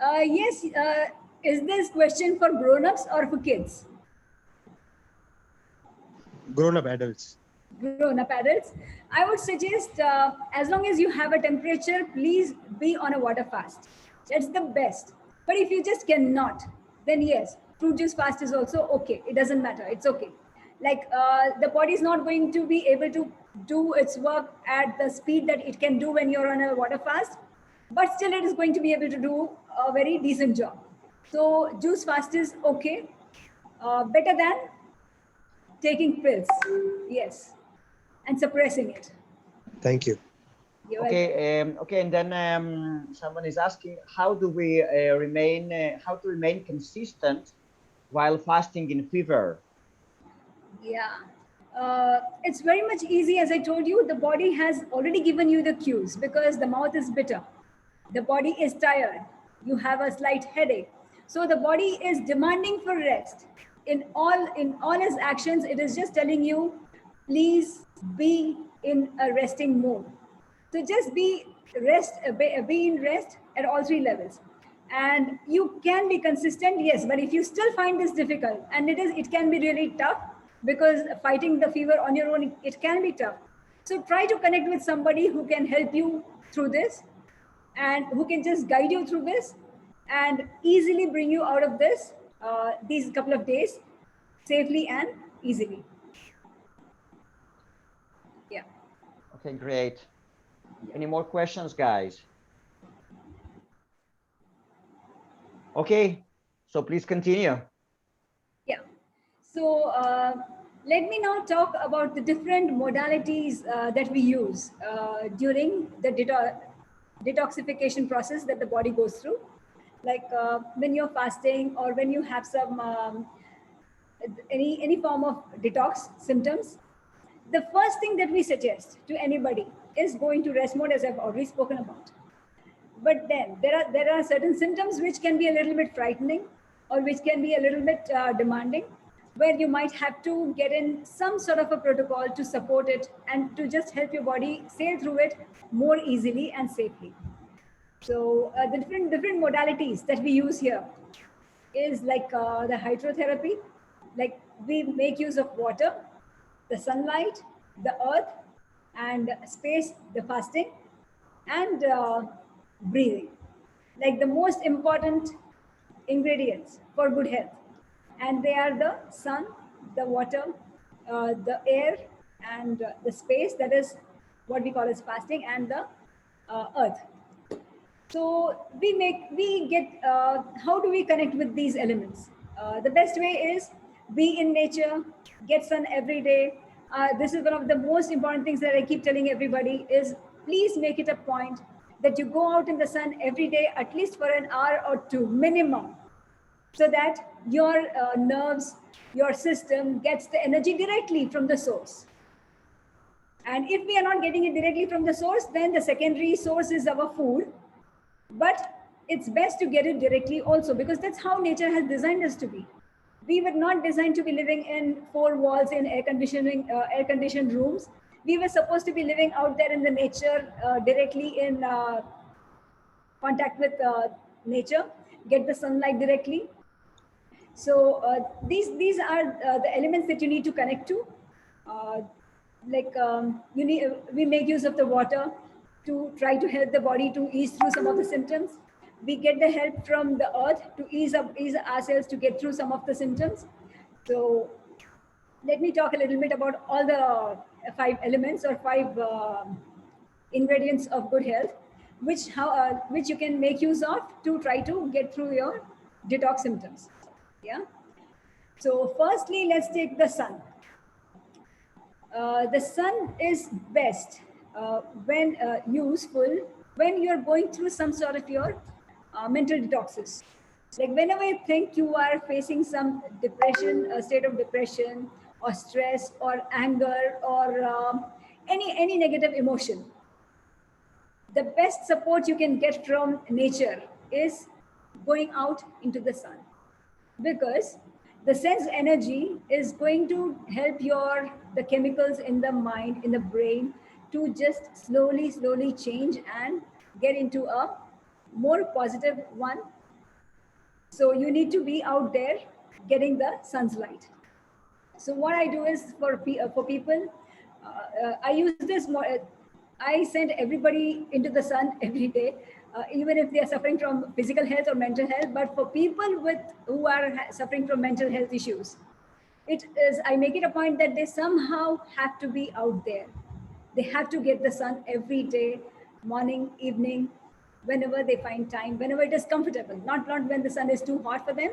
Yes. Is this question for grown-ups or for kids? Grown-up adults. Grown-up adults. I would suggest, as long as you have a temperature, please be on a water fast. That's the best. But if you just cannot, then yes, fruit juice fast is also okay. It doesn't matter. It's okay. Like the body is not going to be able to do its work at the speed that it can do when you're on a water fast. but still it is going to be able to do a very decent job. So juice fast is okay, better than taking pills. Yes, and suppressing it. Thank you. You're welcome. Okay, okay, and then someone is asking, how do we how to remain consistent while fasting in fever? Yeah, it's very much easy. As I told you, the body has already given you the cues because the mouth is bitter, the body is tired, you have a slight headache. So the body is demanding for rest. In all its actions, it is just telling you, please be in a resting mode. So just be in rest at all three levels. And you can be consistent, yes, but if you still find this difficult, and it can be really tough because fighting the fever on your own, it can be tough. So try to connect with somebody who can help you through this and who can just guide you through this and easily bring you out of this, these couple of days safely and easily. Yeah. Okay, great. Any more questions, guys? Okay, so please continue. Yeah. So let me now talk about the different modalities that we use during the detoxification process that the body goes through. Like when you're fasting or when you have some any form of detox symptoms, the first thing that we suggest to anybody is going to rest mode, as I've already spoken about. But then there are certain symptoms which can be a little bit frightening or which can be a little bit demanding, where you might have to get in some sort of a protocol to support it and to just help your body sail through it more easily and safely. So the different modalities that we use here is like the hydrotherapy, like we make use of water, the sunlight, the earth, and space, the fasting, and breathing, like the most important ingredients for good health. And they are the sun, the water, the air, and the space, that is what we call as fasting, and the earth. So we get, how do we connect with these elements? The best way is be in nature, get sun every day. This is one of the most important things that I keep telling everybody is please make it a point that you go out in the sun every day, at least for an hour or two minimum, so that your nerves, your system gets the energy directly from the source. And if we are not getting it directly from the source, then the secondary source is our food. But it's best to get it directly also, because that's how nature has designed us to be. We were not designed to be living in four walls in air-conditioned rooms. We were supposed to be living out there in the nature, directly in contact with nature, get the sunlight directly. So these are the elements that you need to connect to. We make use of the water to try to help the body to ease through some of the symptoms. We get the help from the earth to ease ourselves to get through some of the symptoms. So let me talk a little bit about all the 5 elements or 5 ingredients of good health, which you can make use of to try to get through your detox symptoms. Yeah. So firstly, let's take the sun. The sun is best when useful when you're going through some sort of your mental detoxes. Like whenever you think you are facing some depression, a state of depression or stress or anger or any negative emotion, the best support you can get from nature is going out into the sun, because the sun's energy is going to help the chemicals in the mind, in the brain, to just slowly change and get into a more positive one. So you need to be out there getting the sun's light. So what I do is for people, I use this more. I send everybody into the sun every day, even if they are suffering from physical health or mental health. But for people who are suffering from mental health issues, I make it a point that they somehow have to be out there. They have to get the sun every day, morning, evening, whenever they find time, whenever it is comfortable, not when the sun is too hot for them,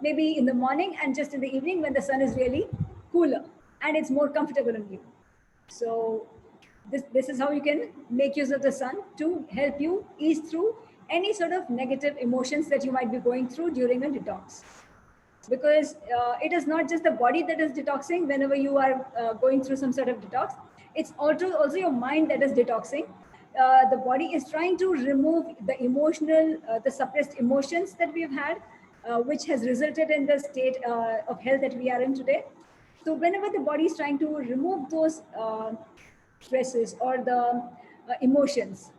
maybe in the morning and just in the evening when the sun is really cooler and it's more comfortable on you. So this is how you can make use of the sun to help you ease through any sort of negative emotions that you might be going through during a detox. Because it is not just the body that is detoxing whenever you are going through some sort of detox. It's also your mind that is detoxing. The body is trying to remove the emotional, the suppressed emotions that we've had, which has resulted in the state of health that we are in today. So whenever the body is trying to remove those stresses or the emotions,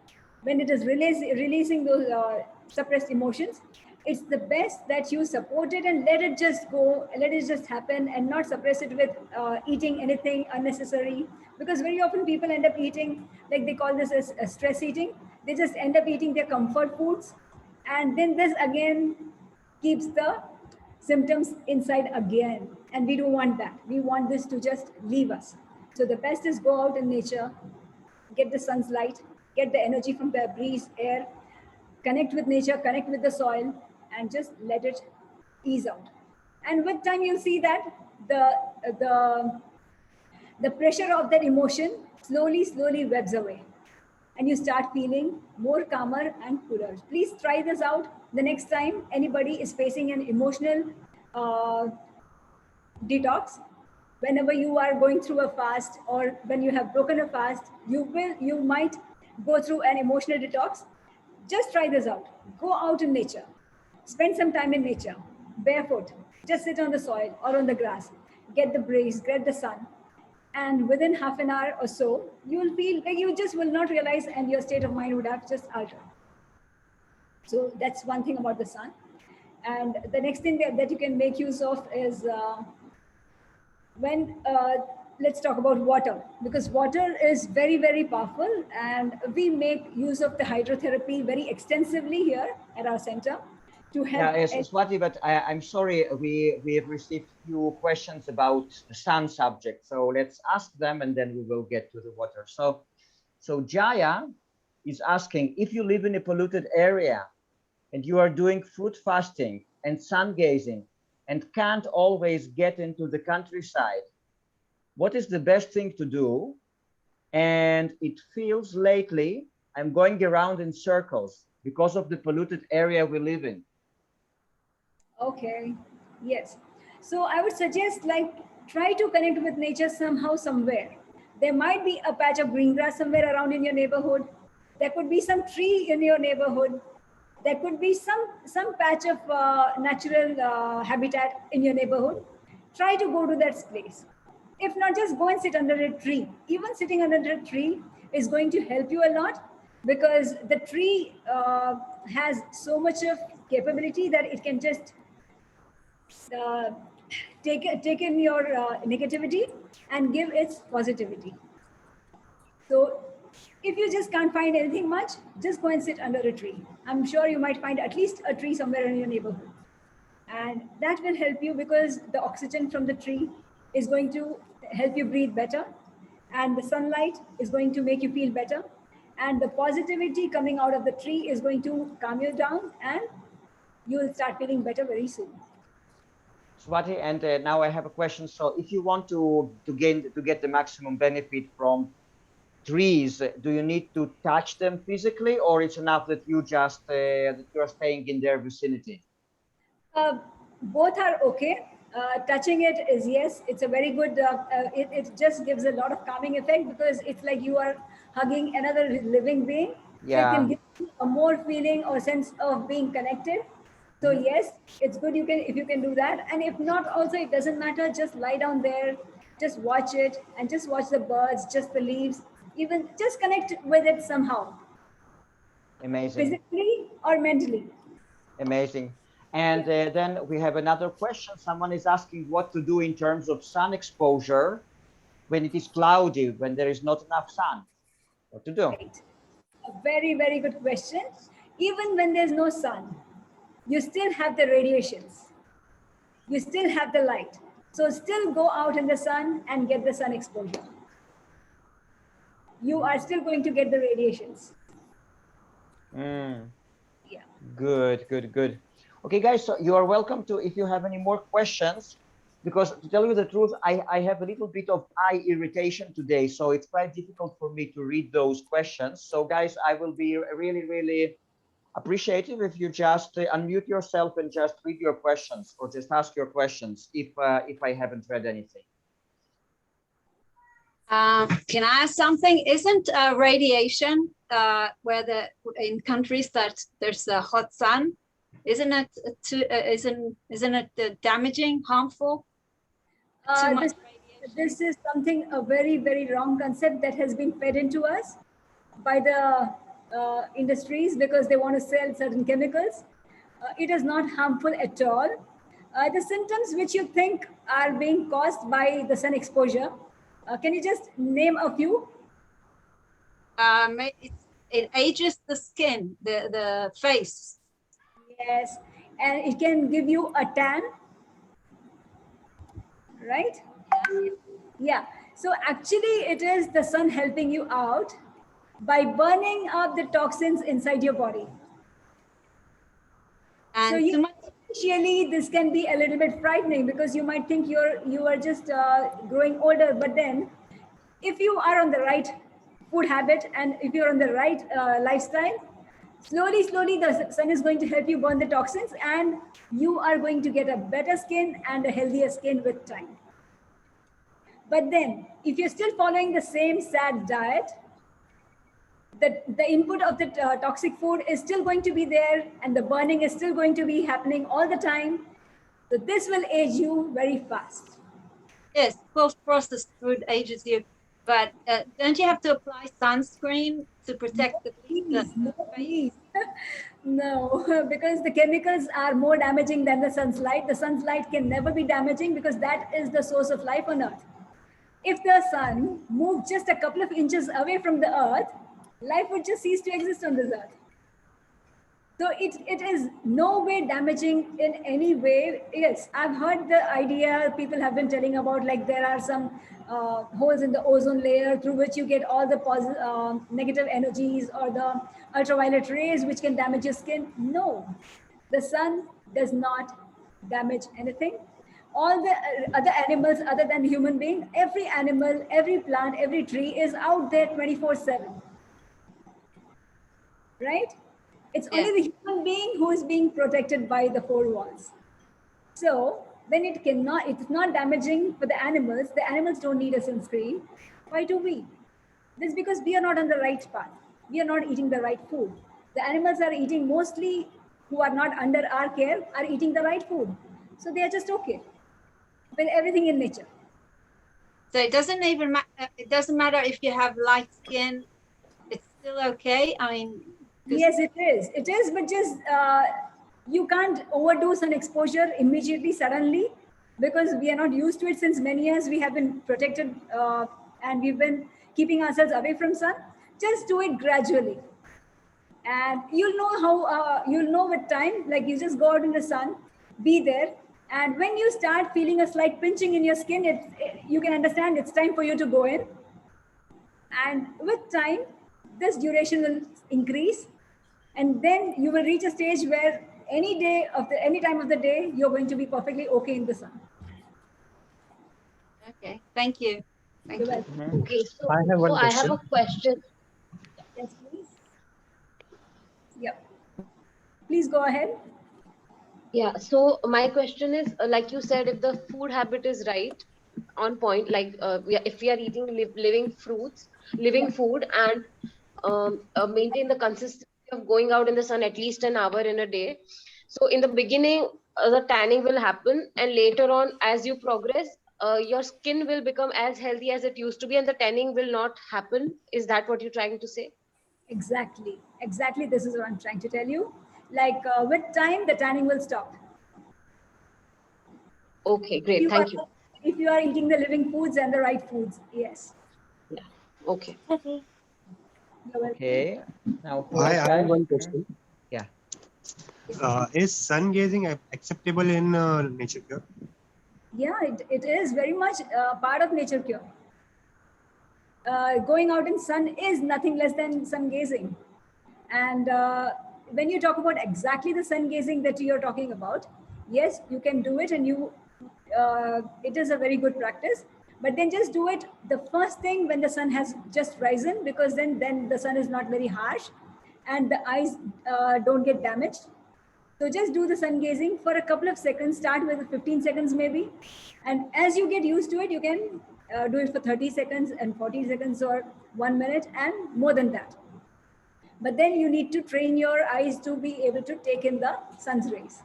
when it is releasing those suppressed emotions, it's the best that you support it and let it just go, let it just happen, and not suppress it with eating anything unnecessary. Because very often people end up eating, like they call this as stress eating. They just end up eating their comfort foods, and then this again keeps the symptoms inside again. And we don't want that. We want this to just leave us. So the best is go out in nature, get the sun's light, get the energy from the breeze, air, connect with nature, connect with the soil, and just let it ease out. And with time, you'll see that the pressure of that emotion slowly webs away, and you start feeling more calmer and cooler. Please try this out the next time anybody is facing an emotional detox. Whenever you are going through a fast, or when you have broken a fast, you might go through an emotional detox. Just try this out. Go out in nature, spend some time in nature, barefoot, just sit on the soil or on the grass, get the breeze, get the sun, and within half an hour or so, you will feel like you just will not realize, and your state of mind would have just altered. So that's one thing about the sun. And the next thing that you can make use of is when let's talk about water, because water is very powerful, and we make use of the hydrotherapy very extensively here at our center to help. Yeah, yes, Swati, but I'm sorry, we have received few questions about the sun subject, so let's ask them and then we will get to the water. So Jaya is asking, if you live in a polluted area and you are doing food fasting and sun gazing and can't always get into the countryside, what is the best thing to do? And it feels lately I'm going around in circles because of the polluted area we live in. Okay, yes. So I would suggest, like, try to connect with nature somehow, somewhere. There might be a patch of green grass somewhere around in your neighborhood. There could be some tree in your neighborhood. There could be some patch of natural habitat in your neighborhood. Try to go to that place. If not, just go and sit under a tree. Even sitting under a tree is going to help you a lot, because the tree has so much of capability that it can just take in your negativity and give its positivity. So if you just can't find anything much, just go and sit under a tree. I'm sure you might find at least a tree somewhere in your neighborhood. And that will help you, because the oxygen from the tree is going to help you breathe better. And the sunlight is going to make you feel better. And the positivity coming out of the tree is going to calm you down, and you will start feeling better very soon. Swati, and now I have a question. So if you want to get the maximum benefit from trees, do you need to touch them physically, or it's enough that you just that you're staying in their vicinity? Both are okay. Touching it is, yes, it's a very good, it just gives a lot of calming effect, because it's like you are hugging another living being. Yeah. So it can give you a more feeling or sense of being connected. So yes, it's good if you can do that. And if not, also, it doesn't matter. Just lie down there, just watch it, and just watch the birds, just the leaves, even just connect with it somehow. Amazing. Physically or mentally. Amazing. And then we have another question. Someone is asking what to do in terms of sun exposure when it is cloudy, when there is not enough sun. What to do? Right. A very good question. Even when there's no sun, you still have the radiations. You still have the light. So still go out in the sun and get the sun exposure. You are still going to get the radiations. Mm. Yeah. Good, good, good. Okay, guys, so you are welcome to, if you have any more questions, because to tell you the truth, I have a little bit of eye irritation today, so it's quite difficult for me to read those questions. So guys, I will be really, really appreciative if you just unmute yourself and just read your questions or just ask your questions if I haven't read anything. Can I ask something? Isn't radiation where in countries that there's a hot sun, isn't it damaging, harmful? Too much radiation? This is something, a very, very wrong concept that has been fed into us by the industries because they want to sell certain chemicals. It is not harmful at all. The symptoms which you think are being caused by the sun exposure, can you just name a few? It ages the skin, the face. Yes, and it can give you a tan, right? Yeah, so actually it is the sun helping you out by burning up the toxins inside your body. And so too much. initially this can be a little bit frightening because you might think you are just growing older, but then if you are on the right food habit and if you're on the right lifestyle, slowly the sun is going to help you burn the toxins and you are going to get a better skin and a healthier skin with time. But then if you're still following the same sad diet, the input of the toxic food is still going to be there and the burning is still going to be happening all the time. So this will age you very fast. Yes, post-processed food ages you, but don't you have to apply sunscreen to protect the face? Please. No, because the chemicals are more damaging than the sun's light. The sun's light can never be damaging because that is the source of life on earth. If the sun moved just a couple of inches away from the earth, life would just cease to exist on this earth. So it is no way damaging in any way. Yes, I've heard the idea people have been telling about, like there are some holes in the ozone layer through which you get all the negative energies or the ultraviolet rays which can damage your skin. No, the sun does not damage anything. All the other animals other than human being, every animal, every plant, every tree is out there 24/7. Right? It's only the human being who is being protected by the four walls. So when it's not damaging for the animals don't need a sunscreen. Why do we? This is because we are not on the right path. We are not eating the right food. The animals are eating, mostly who are not under our care, are eating the right food. So they are just okay with everything in nature. So it doesn't even it doesn't matter if you have light skin, it's still okay. I mean, yes, it is. It is, but just you can't overdo sun exposure immediately, suddenly, because we are not used to it since many years. We have been protected and we've been keeping ourselves away from sun. Just do it gradually. And you'll know how, you'll know with time, like you just go out in the sun, be there. And when you start feeling a slight pinching in your skin, you can understand it's time for you to go in. And with time, this duration will increase. And then you will reach a stage where any time of the day, you're going to be perfectly okay in the sun. Okay, thank you. Thank you. Okay, so I have a question. Yes, please. Yep. Please go ahead. Yeah, so my question is, like you said, if the food habit is right, on point, like if we are eating living fruits, living food, and maintain the consistency of going out in the sun at least an hour in a day. So in the beginning, the tanning will happen, and later on, as you progress, your skin will become as healthy as it used to be, and the tanning will not happen. Is that what you're trying to say? Exactly. Exactly. This is what I'm trying to tell you. Like with time, the tanning will stop. Okay, great. Thank you. If you are eating the living foods and the right foods, yes. Yeah. Okay. Okay. Now, I have one question. Yeah. Is sun gazing acceptable in nature cure? Yeah, it is very much part of nature cure. Going out in sun is nothing less than sun gazing. And when you talk about exactly the sun gazing that you're talking about, yes, you can do it, and it is a very good practice. But then just do it the first thing when the sun has just risen, because then the sun is not very harsh, and the eyes don't get damaged. So just do the sun gazing for a couple of seconds. Start with 15 seconds maybe, and as you get used to it, you can do it for 30 seconds and 40 seconds or 1 minute and more than that. But then you need to train your eyes to be able to take in the sun's rays.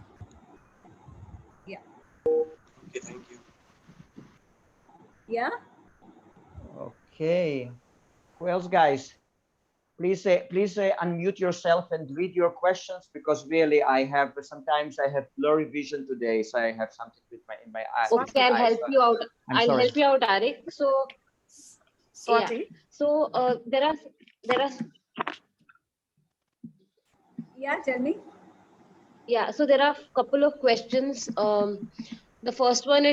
Yeah. Okay, thank you. Yeah. Okay. Who else, guys? Please unmute yourself and read your questions, because really sometimes I have blurry vision today, so I have something in my eye. Okay, I'll help you out. I'll help you out, Arik. So, Swati? yeah. So there are Yeah, tell me. Yeah, so there are a couple of questions. The first one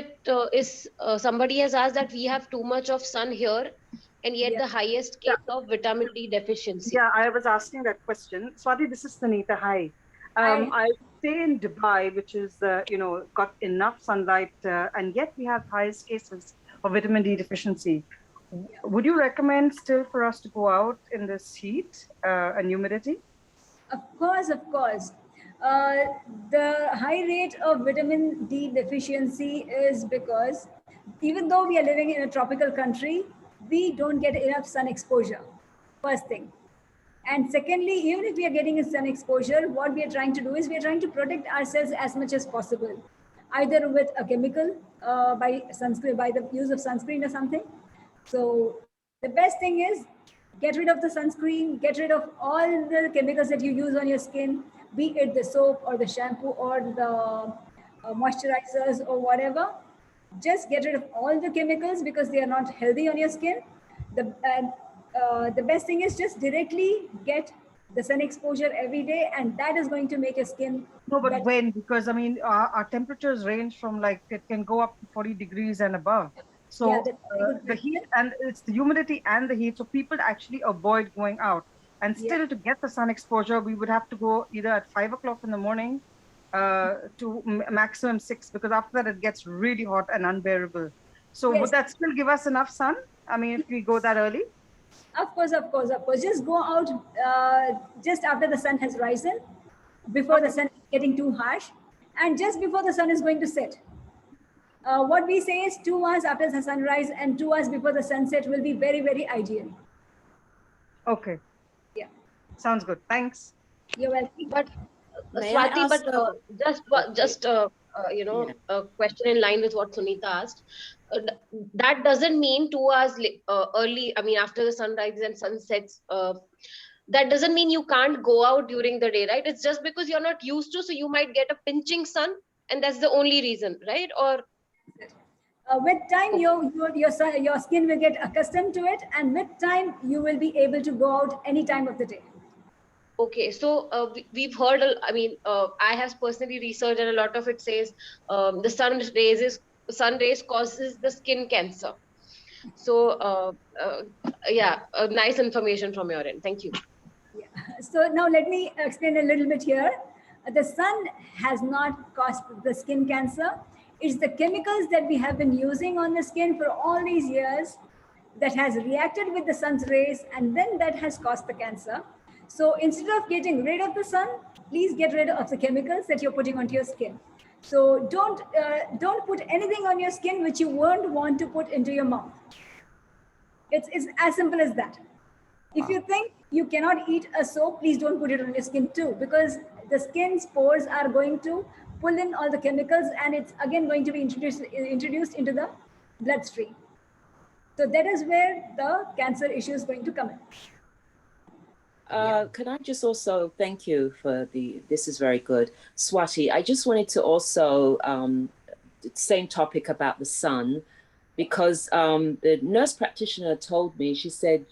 is somebody has asked that we have too much of sun here, and yet the highest case of vitamin D deficiency. Yeah, I was asking that question. Swati, this is Sunita. Hi. I stay in Dubai, which is, got enough sunlight, and yet we have highest cases of vitamin D deficiency. Would you recommend still for us to go out in this heat and humidity? Of course, of course. The high rate of vitamin D deficiency is because even though we are living in a tropical country, we don't get enough sun exposure, first thing. And secondly, even if we are getting a sun exposure, what we are trying to do is we are trying to protect ourselves as much as possible, either with a chemical, by the use of sunscreen or something. So the best thing is get rid of the sunscreen, get rid of all the chemicals that you use on your skin, be it the soap or the shampoo or the moisturizers or whatever. Just get rid of all the chemicals because they are not healthy on your skin. The best thing is just directly get the sun exposure every day, and that is going to make your skin No, but better. when? Because I mean, our temperatures range from it can go up to 40 degrees and above. So yeah, the heat, and it's the humidity and the heat. So people actually avoid going out. And still, to get the sun exposure, we would have to go either at 5 o'clock in the morning to maximum 6, because after that it gets really hot and unbearable. So would that still give us enough sun? I mean, if we go that early? Of course. Just go out just after the sun has risen, before the sun is getting too harsh, and just before the sun is going to set. What we say is 2 hours after the sunrise and 2 hours before the sunset will be very, very ideal. Okay. Yeah. Sounds good. Thanks. You're welcome. But Swati, just a question in line with what Sunita asked. That doesn't mean 2 hours early. I mean, after the sunrise and sunsets. That doesn't mean you can't go out during the day, right? It's just because you're not used to, so you might get a pinching sun, and that's the only reason, right? Or with time, your skin will get accustomed to it, and with time, you will be able to go out any time of the day. Okay, so we've heard, I have personally researched, and a lot of it says the sun rays causes the skin cancer. So nice information from your end. Thank you. Yeah. So now let me explain a little bit here. The sun has not caused the skin cancer. It's the chemicals that we have been using on the skin for all these years that has reacted with the sun's rays, and then that has caused the cancer. So instead of getting rid of the sun, please get rid of the chemicals that you're putting onto your skin. So don't put anything on your skin which you won't want to put into your mouth. It's as simple as that. If you think you cannot eat a soap, please don't put it on your skin too, because the skin's pores are going to pull in all the chemicals, and it's again going to be introduced into the bloodstream. So that is where the cancer issue is going to come in. Can I just also thank you for this is very good. Swati, I just wanted to also, same topic about the sun, because the nurse practitioner told me, she said,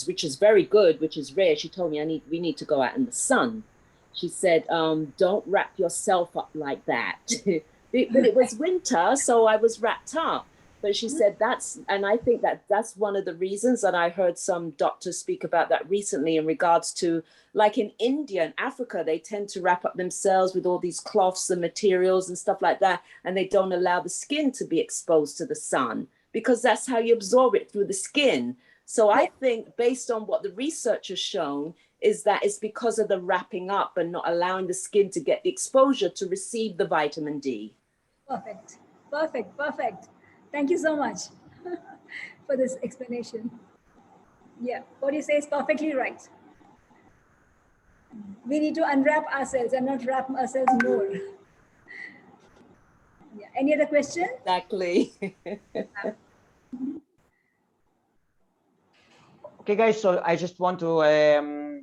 which is very good, which is rare, she told me we need to go out in the sun. She said, don't wrap yourself up like that. But it was winter, so I was wrapped up. But she said and I think that's one of the reasons that I heard some doctors speak about that recently in regards to, like in India and Africa, they tend to wrap up themselves with all these cloths and materials and stuff like that. And they don't allow the skin to be exposed to the sun because that's how you absorb it, through the skin. So I think based on what the research has shown is that it's because of the wrapping up and not allowing the skin to get the exposure to receive the vitamin D. Perfect, perfect, perfect. Thank you so much for this explanation. Yeah, what you say is perfectly right. We need to unwrap ourselves and not wrap ourselves more. Yeah. Any other question? Exactly. Okay, guys, so I just want to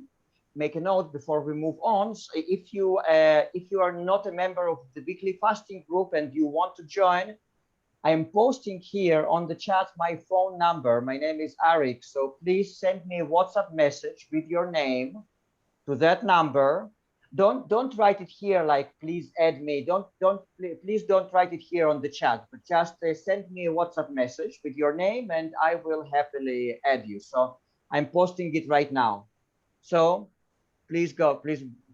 make a note before we move on. So if you are not a member of the weekly fasting group and you want to join, I am posting here on the chat my phone number. My name is Arik, so please send me a WhatsApp message with your name to that number. Don't write it here like please add me. Please don't write it here on the chat, but just send me a WhatsApp message with your name and I will happily add you. So I'm posting it right now. So please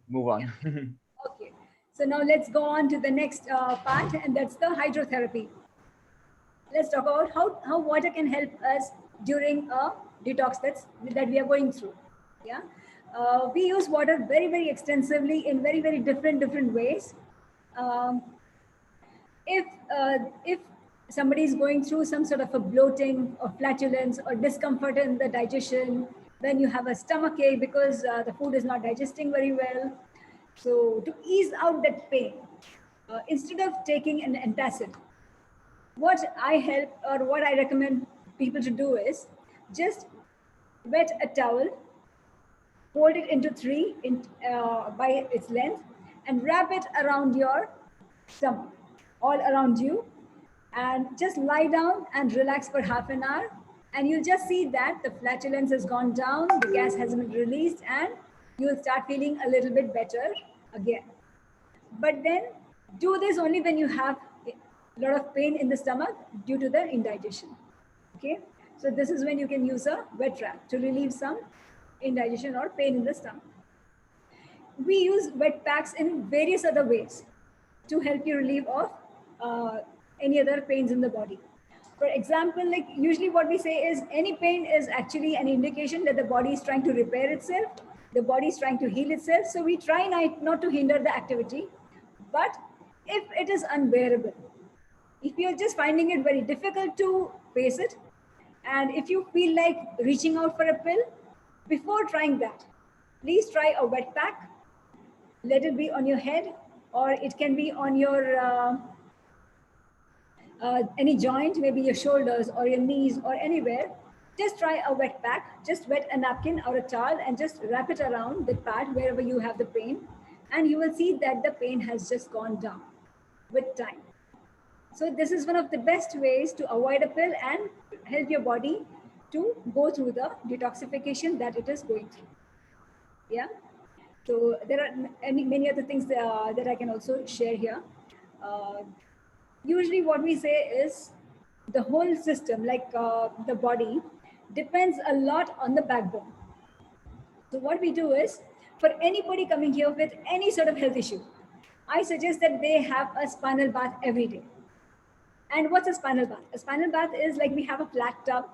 move on. Okay, so now let's go on to the next part, and that's the hydrotherapy. Let's talk about how water can help us during a detox that we are going through. Yeah, we use water very, very extensively in very, very different ways. If somebody is going through some sort of a bloating or flatulence or discomfort in the digestion, when you have a stomach ache because the food is not digesting very well, so to ease out that pain, instead of taking an antacid, what I recommend people to do is just wet a towel, fold it into three by its length, and wrap it around your stomach, all around you, and just lie down and relax for half an hour. And you'll just see that the flatulence has gone down, the gas has been released, and you'll start feeling a little bit better again. But then do this only when you have a lot of pain in the stomach due to the indigestion. Okay, so this is when you can use a wet wrap to relieve some indigestion or pain in the stomach. We use wet packs in various other ways to help you relieve of any other pains in the body. For example, like usually what we say is any pain is actually an indication that the body is trying to repair itself, the body is trying to heal itself. So we try not to hinder the activity. But if it is unbearable, if you're just finding it very difficult to face it, and if you feel like reaching out for a pill, before trying that, please try a wet pack. Let it be on your head, or it can be on your any joint, maybe your shoulders or your knees or anywhere. Just try a wet pack. Just wet a napkin or a towel and just wrap it around the part wherever you have the pain, and you will see that the pain has just gone down with time. So this is one of the best ways to avoid a pill and help your body to go through the detoxification that it is going through. Yeah. So there are many other things that I can also share here. Usually what we say is the whole system, like the body, depends a lot on the backbone. So what we do is, for anybody coming here with any sort of health issue, I suggest that they have a spinal bath every day. And what's a spinal bath? A spinal bath is like we have a flat tub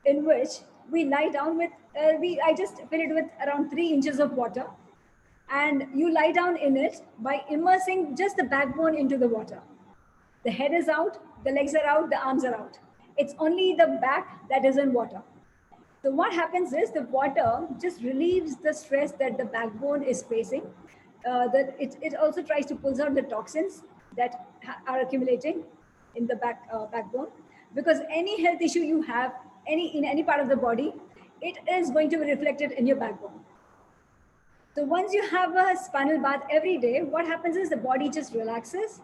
in which we lie down with, I just fill it with around 3 inches of water. And you lie down in it by immersing just the backbone into the water. The head is out, the legs are out, the arms are out. It's only the back that is in water. So what happens is the water just relieves the stress that the backbone is facing. It also tries to pull out the toxins that are accumulating in the backbone, because any health issue you have in any part of the body, it is going to be reflected in your backbone. So once you have a spinal bath every day, what happens is the body just relaxes.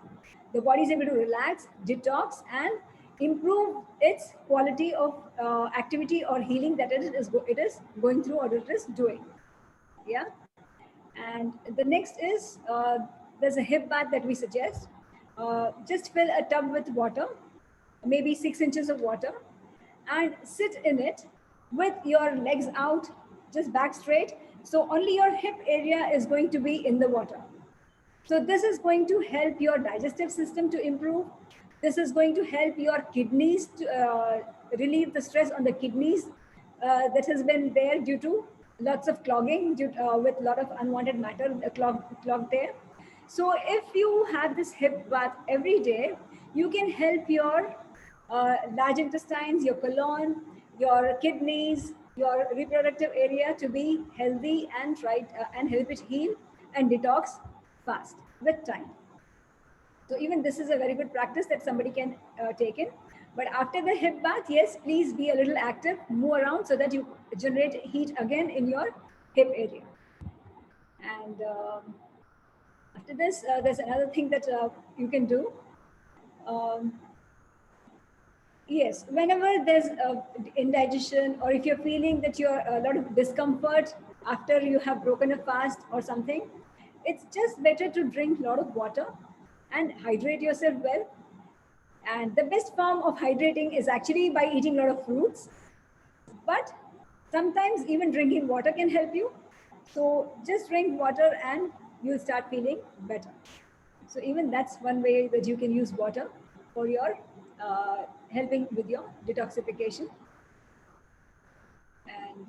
The body is able to relax, detox, and improve its quality of activity or healing that it is going through or it is doing. Yeah. And the next is there's a hip bath that we suggest. Just fill a tub with water maybe 6 inches of water, and sit in it with your legs out, just back straight. So only your hip area is going to be in the water. So this is going to help your digestive system to improve. This is going to help your kidneys to relieve the stress on the kidneys that has been there due to lots of clogging with a lot of unwanted matter clogged there. So if you have this hip bath every day, you can help your large intestines, your colon, your kidneys, your reproductive area to be healthy and and help it heal and detox fast with time. So even this is a very good practice that somebody can take in. But after the hip bath, yes, please be a little active, move around so that you generate heat again in your hip area. And after this, there's another thing that you can do. Yes, whenever there's indigestion, or if you're feeling that you're a lot of discomfort after you have broken a fast or something, it's just better to drink a lot of water and hydrate yourself well. And the best form of hydrating is actually by eating a lot of fruits. But sometimes even drinking water can help you. So just drink water and you'll start feeling better. So even that's one way that you can use water for your helping with your detoxification. And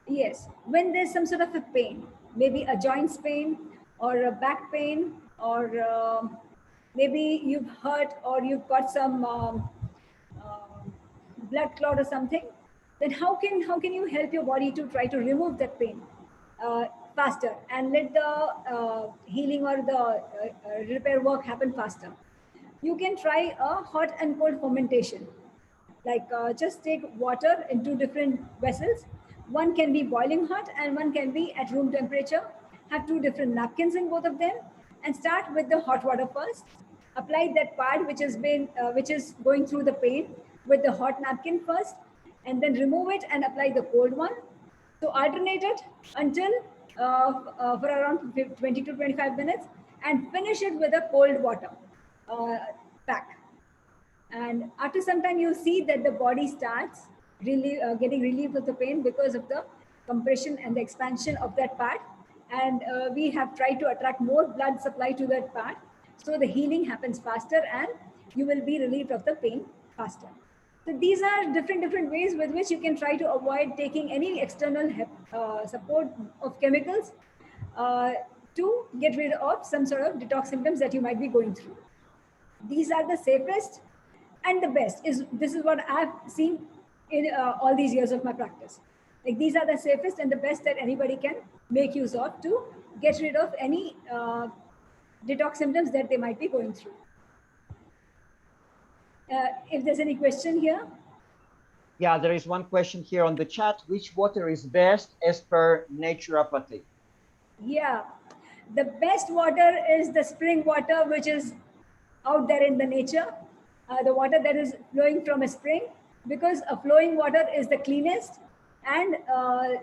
yes, when there's some sort of a pain, maybe a joints pain or a back pain, or maybe you've hurt or you've got some blood clot or something, then how can you help your body to try to remove that pain faster and let the healing or the repair work happen faster? You can try a hot and cold fermentation. Like just take water in 2 different vessels. One can be boiling hot and one can be at room temperature. Have 2 different napkins in both of them, and start with the hot water first. Apply that pad which is going through the pain with the hot napkin first, and then remove it and apply the cold one. So alternate it until for around 20 to 25 minutes, and finish it with a cold water pack. And after some time, you'll see that the body starts really getting relief of the pain because of the compression and the expansion of that part. And we have tried to attract more blood supply to that part, so the healing happens faster and you will be relieved of the pain faster. So these are different ways with which you can try to avoid taking any external support of chemicals to get rid of some sort of detox symptoms that you might be going through. These are the safest and the best. This is what I've seen in all these years of my practice. Like, these are the safest and the best that anybody can make use of to get rid of any detox symptoms that they might be going through. If there's any question here. Yeah, there is one question here on the chat. Which water is best as per naturopathy? Yeah, the best water is the spring water, which is out there in the nature. The water that is flowing from a spring, because a flowing water is the cleanest, and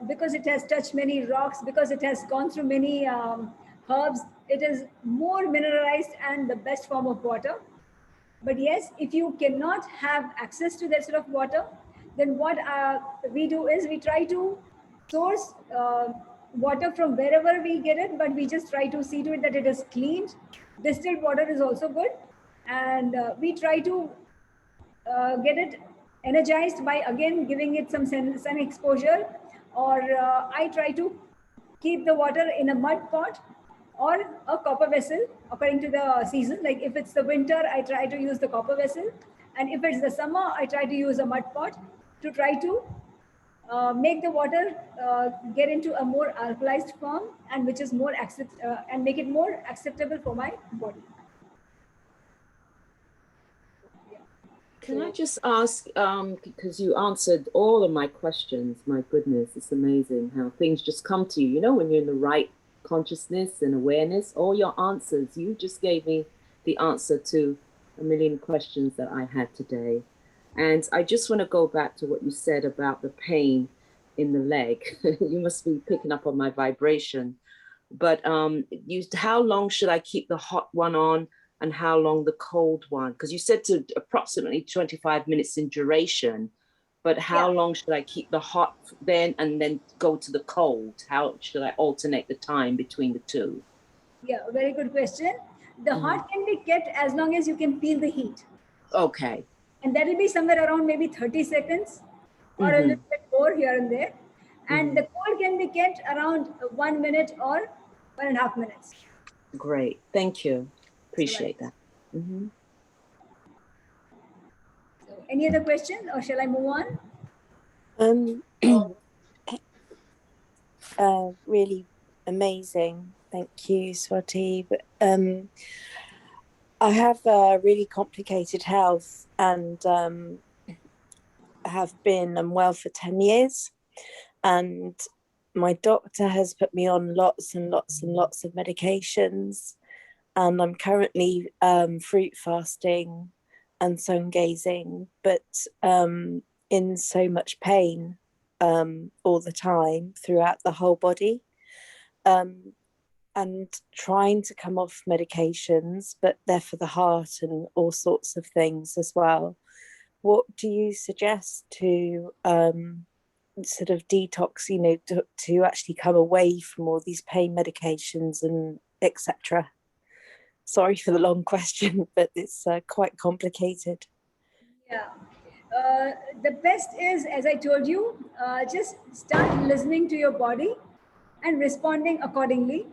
because it has touched many rocks, because it has gone through many herbs, it is more mineralized and the best form of water. But yes, if you cannot have access to that sort of water, then what we do is we try to source water from wherever we get it, but we just try to see to it that it is cleaned. Distilled water is also good. And we try to get it energized by, again, giving it some sun exposure, or I try to keep the water in a mud pot or a copper vessel according to the season. Like if it's the winter, I try to use the copper vessel, and if it's the summer, I try to use a mud pot to try to make the water get into a more alkalized form, and which is more and make it more acceptable for my body. Can I just ask, because you answered all of my questions, my goodness, it's amazing how things just come to you, you know, when you're in the right consciousness and awareness, all your answers, you just gave me the answer to a million questions that I had today. And I just want to go back to what you said about the pain in the leg. You must be picking up on my vibration. But how long should I keep the hot one on? and how long the cold one? Because you said to approximately 25 minutes in duration, but how long should I keep the hot then and then go to the cold? How should I alternate the time between the two? Yeah, very good question. The hot can be kept as long as you can feel the heat. Okay. And that will be somewhere around maybe 30 seconds or a little bit more here and there. And the cold can be kept around 1 minute or 1.5 minutes. Great. Thank you. Appreciate that. So any other question or shall I move on? Really amazing. Thank you, Swati. But I have a really complicated health and have been unwell for 10 years. And my doctor has put me on lots and lots and lots of medications. And I'm currently fruit fasting and sungazing, but in so much pain all the time throughout the whole body. And trying to come off medications, but they're for the heart and all sorts of things as well. What do you suggest to sort of detox, you know, to actually come away from all these pain medications and etc.? Sorry for the long question, but it's quite complicated. Yeah. The best is, as I told you, just start listening to your body and responding accordingly.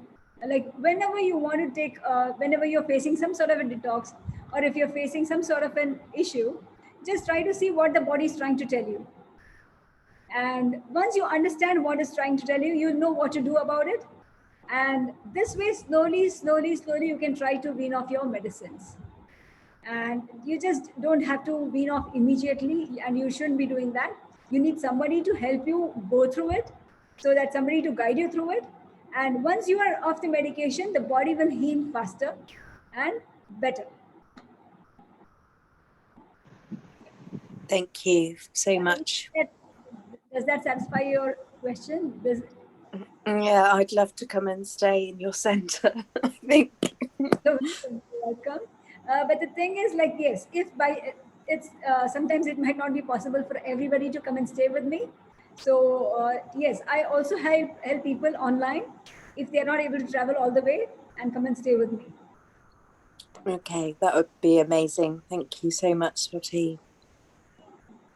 Like whenever you want to take, whenever you're facing some sort of a detox, or if you're facing some sort of an issue, just try to see what the body is trying to tell you. And once you understand what it's trying to tell you, you'll know what to do about it. And this way, slowly, you can try to wean off your medicines. And you just don't have to wean off immediately, and you shouldn't be doing that. You need somebody to help you go through it, so that somebody to guide you through it. And once you are off the medication, the body will heal faster and better. Thank you so much. Does that satisfy your question? Yeah, I'd love to come and stay in your center, I think. So, welcome. But the thing is, like, yes, if by it's sometimes it might not be possible for everybody to come and stay with me. So yes, I also help people online if they are not able to travel all the way and come and stay with me. Okay, that would be amazing. Thank you so much, Swati.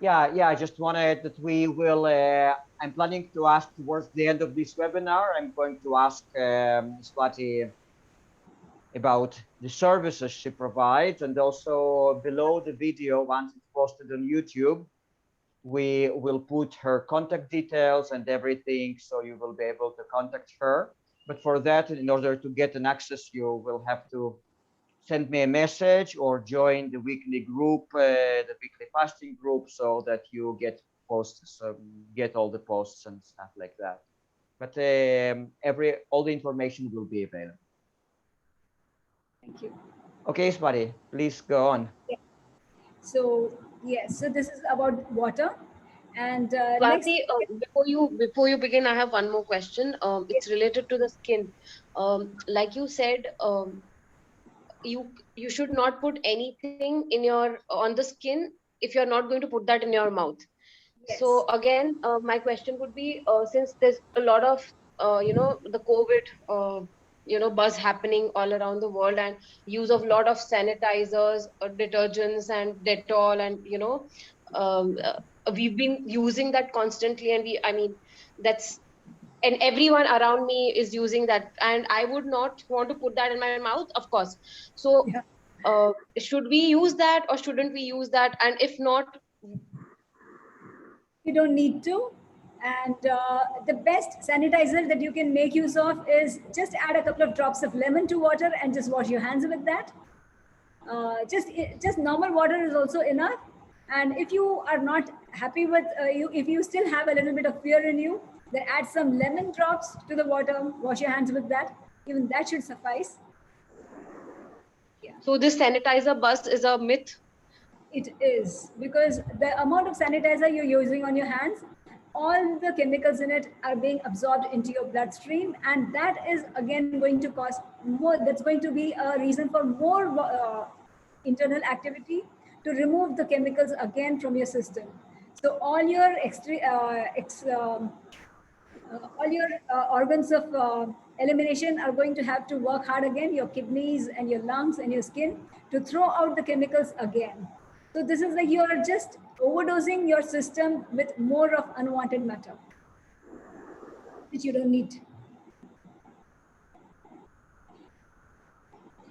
Yeah, I just wanted that we will, I'm planning to ask towards the end of this webinar, I'm going to ask Swati about the services she provides, and also below the video, once it's posted on YouTube, we will put her contact details and everything, so you will be able to contact her. But for that, in order to get an access, you will have to send me a message or join the weekly group, the weekly fasting group, so that you get posts, get all the posts and stuff like that. But all the information will be available. Thank you. Okay, Swati, please go on. Yeah. So yes, so this is about water. And Swati, before you begin, I have one more question. It's related to the skin. Like you said, you should not put anything on the skin if you're not going to put that in your mouth. Yes. So again, my question would be, since there's a lot of the COVID buzz happening all around the world, and use of a lot of sanitizers, detergents and Dettol, and we've been using that constantly, and and everyone around me is using that, and I would not want to put that in my mouth, of course. So should we use that or shouldn't we use that? And if not, you don't need to. And the best sanitizer that you can make use of is just add a couple of drops of lemon to water and just wash your hands with that. Just normal water is also enough. And if you are not happy with if you still have a little bit of fear in you, then add some lemon drops to the water, wash your hands with that. Even that should suffice. Yeah. So this sanitizer buzz is a myth? It is, because the amount of sanitizer you're using on your hands, all the chemicals in it are being absorbed into your bloodstream, and that is again going to cause more, that's going to be a reason for more internal activity to remove the chemicals again from your system. So all your organs of elimination are going to have to work hard again, your kidneys and your lungs and your skin, to throw out the chemicals again. So this is like you're just overdosing your system with more of unwanted matter, which you don't need.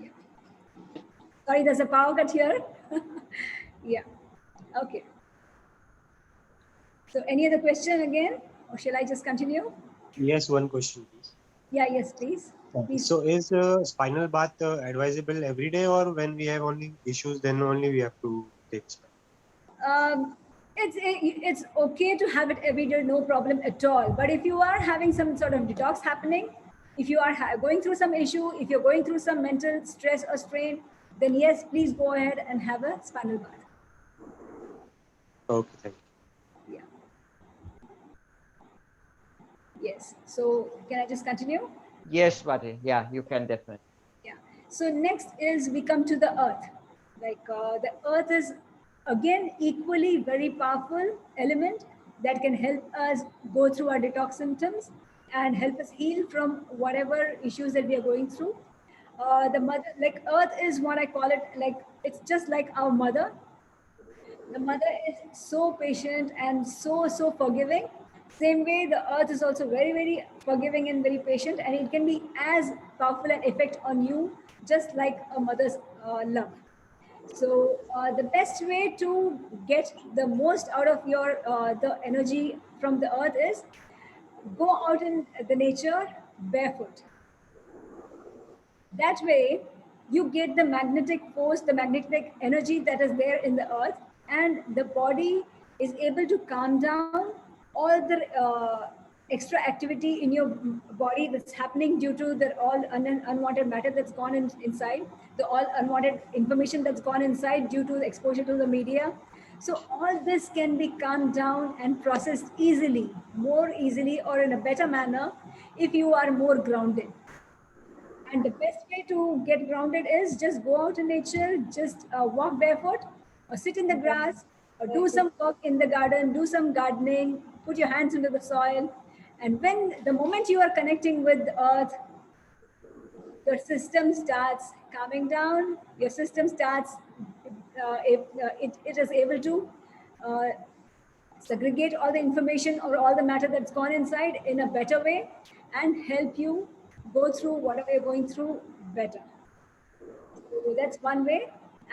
Yeah. Sorry, there's a power cut here. Yeah. Okay. So any other question again, or shall I just continue? Yes, one question, please. Yeah, yes, please. Please. So is spinal bath advisable every day, or when we have only issues, then only we have to take spinal? It's okay to have it every day, no problem at all. But if you are having some sort of detox happening, if you are going through some issue, if you're going through some mental stress or strain, then yes, please go ahead and have a spinal bath. Okay, thank you. Yeah. Yes. So can I just continue? Yes, Swati. Yeah, you can definitely. Yeah. So next is we come to the earth. Like the earth is again equally very powerful element that can help us go through our detox symptoms and help us heal from whatever issues that we are going through. The mother, like earth is what I call it, like it's just like our mother. The mother is so patient and so forgiving. Same way, the earth is also very forgiving and very patient, and it can be as powerful an effect on you, just like a mother's love. So the best way to get the most out of your the energy from the earth is go out in the nature barefoot. That way, you get the magnetic force, the magnetic energy that is there in the earth, and the body is able to calm down all the extra activity in your body that's happening due to the all unwanted matter that's gone inside, the all unwanted information that's gone inside due to the exposure to the media. So all this can be calmed down and processed easily, more easily, or in a better manner if you are more grounded. And the best way to get grounded is just go out in nature, just walk barefoot, or sit in the grass, or do some work in the garden, do some gardening, put your hands into the soil. And when the moment you are connecting with the earth, your system starts calming down, your system starts, it is able to segregate all the information or all the matter that's gone inside in a better way and help you go through whatever you're going through better. So that's one way.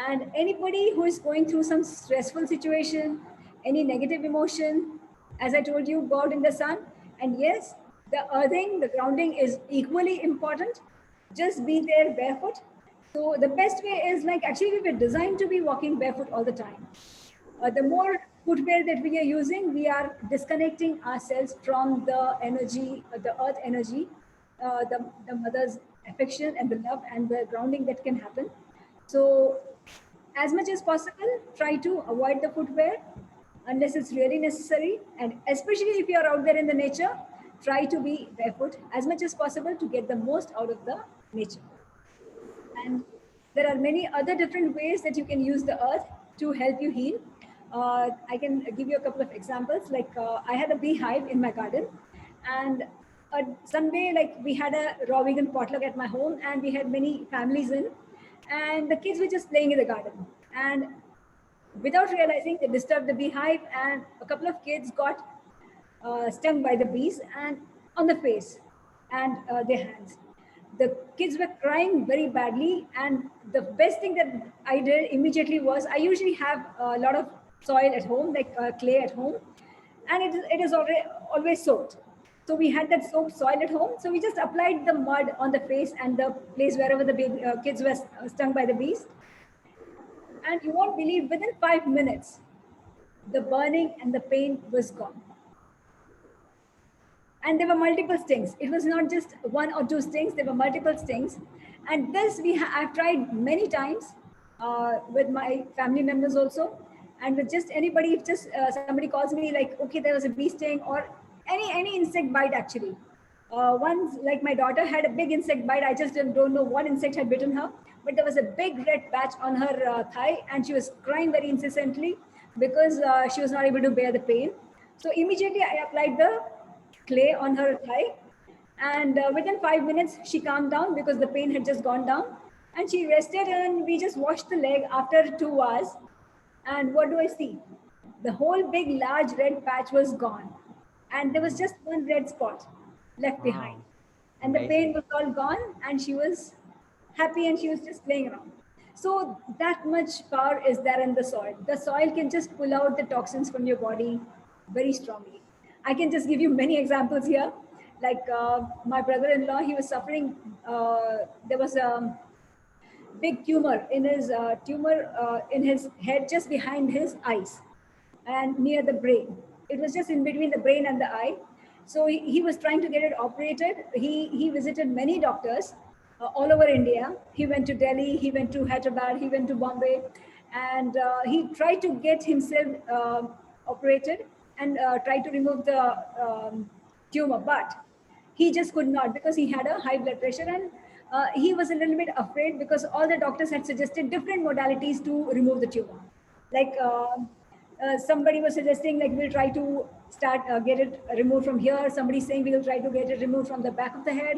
And anybody who is going through some stressful situation, any negative emotion, as I told you, go out in the sun. And yes, the earthing, the grounding is equally important. Just be there barefoot. So the best way is like, actually we were designed to be walking barefoot all the time. The more footwear that we are using, we are disconnecting ourselves from the energy, the earth energy, the mother's affection and the love and the grounding that can happen. So as much as possible, try to avoid the footwear unless it's really necessary. And especially if you're out there in the nature, try to be barefoot as much as possible to get the most out of the nature. And there are many other different ways that you can use the earth to help you heal. I can give you a couple of examples. Like I had a beehive in my garden, and Sunday, like we had a raw vegan potluck at my home, and we had many families in, and the kids were just playing in the garden. And without realizing, they disturbed the beehive, and a couple of kids got stung by the bees and on the face and their hands. The kids were crying very badly, and the best thing that I did immediately was I usually have a lot of soil at home, like clay at home, and it is always soaked. So we had that soaked soil at home. So we just applied the mud on the face and the place wherever the kids were stung by the bees. And you won't believe, within 5 minutes, the burning and the pain was gone. And there were multiple stings. It was not just 1 or 2 stings, there were multiple stings. And this I've tried many times with my family members also. And with just anybody, if just somebody calls me like, okay, there was a bee sting or any insect bite actually. Once, like my daughter had a big insect bite. I just don't know what insect had bitten her, but there was a big red patch on her thigh, and she was crying very incessantly because she was not able to bear the pain. So immediately I applied the clay on her thigh, and within 5 minutes she calmed down because the pain had just gone down, and she rested, and we just washed the leg after 2 hours. And what do I see? The whole big large red patch was gone, and there was just one red spot left behind, and the pain was all gone, and she was happy, and she was just playing around. So that much power is there in the soil. The soil can just pull out the toxins from your body very strongly. I can just give you many examples here. Like my brother-in-law, he was suffering. There was a big tumor in his head, just behind his eyes and near the brain. It was just in between the brain and the eye. So he was trying to get it operated. He visited many doctors all over India. He went to Delhi, he went to Hyderabad, he went to Bombay, and he tried to get himself operated and tried to remove the tumor, but he just could not because he had a high blood pressure, and he was a little bit afraid because all the doctors had suggested different modalities to remove the tumor. Like somebody was suggesting like we'll try to start get it removed from here. Somebody saying we'll try to get it removed from the back of the head.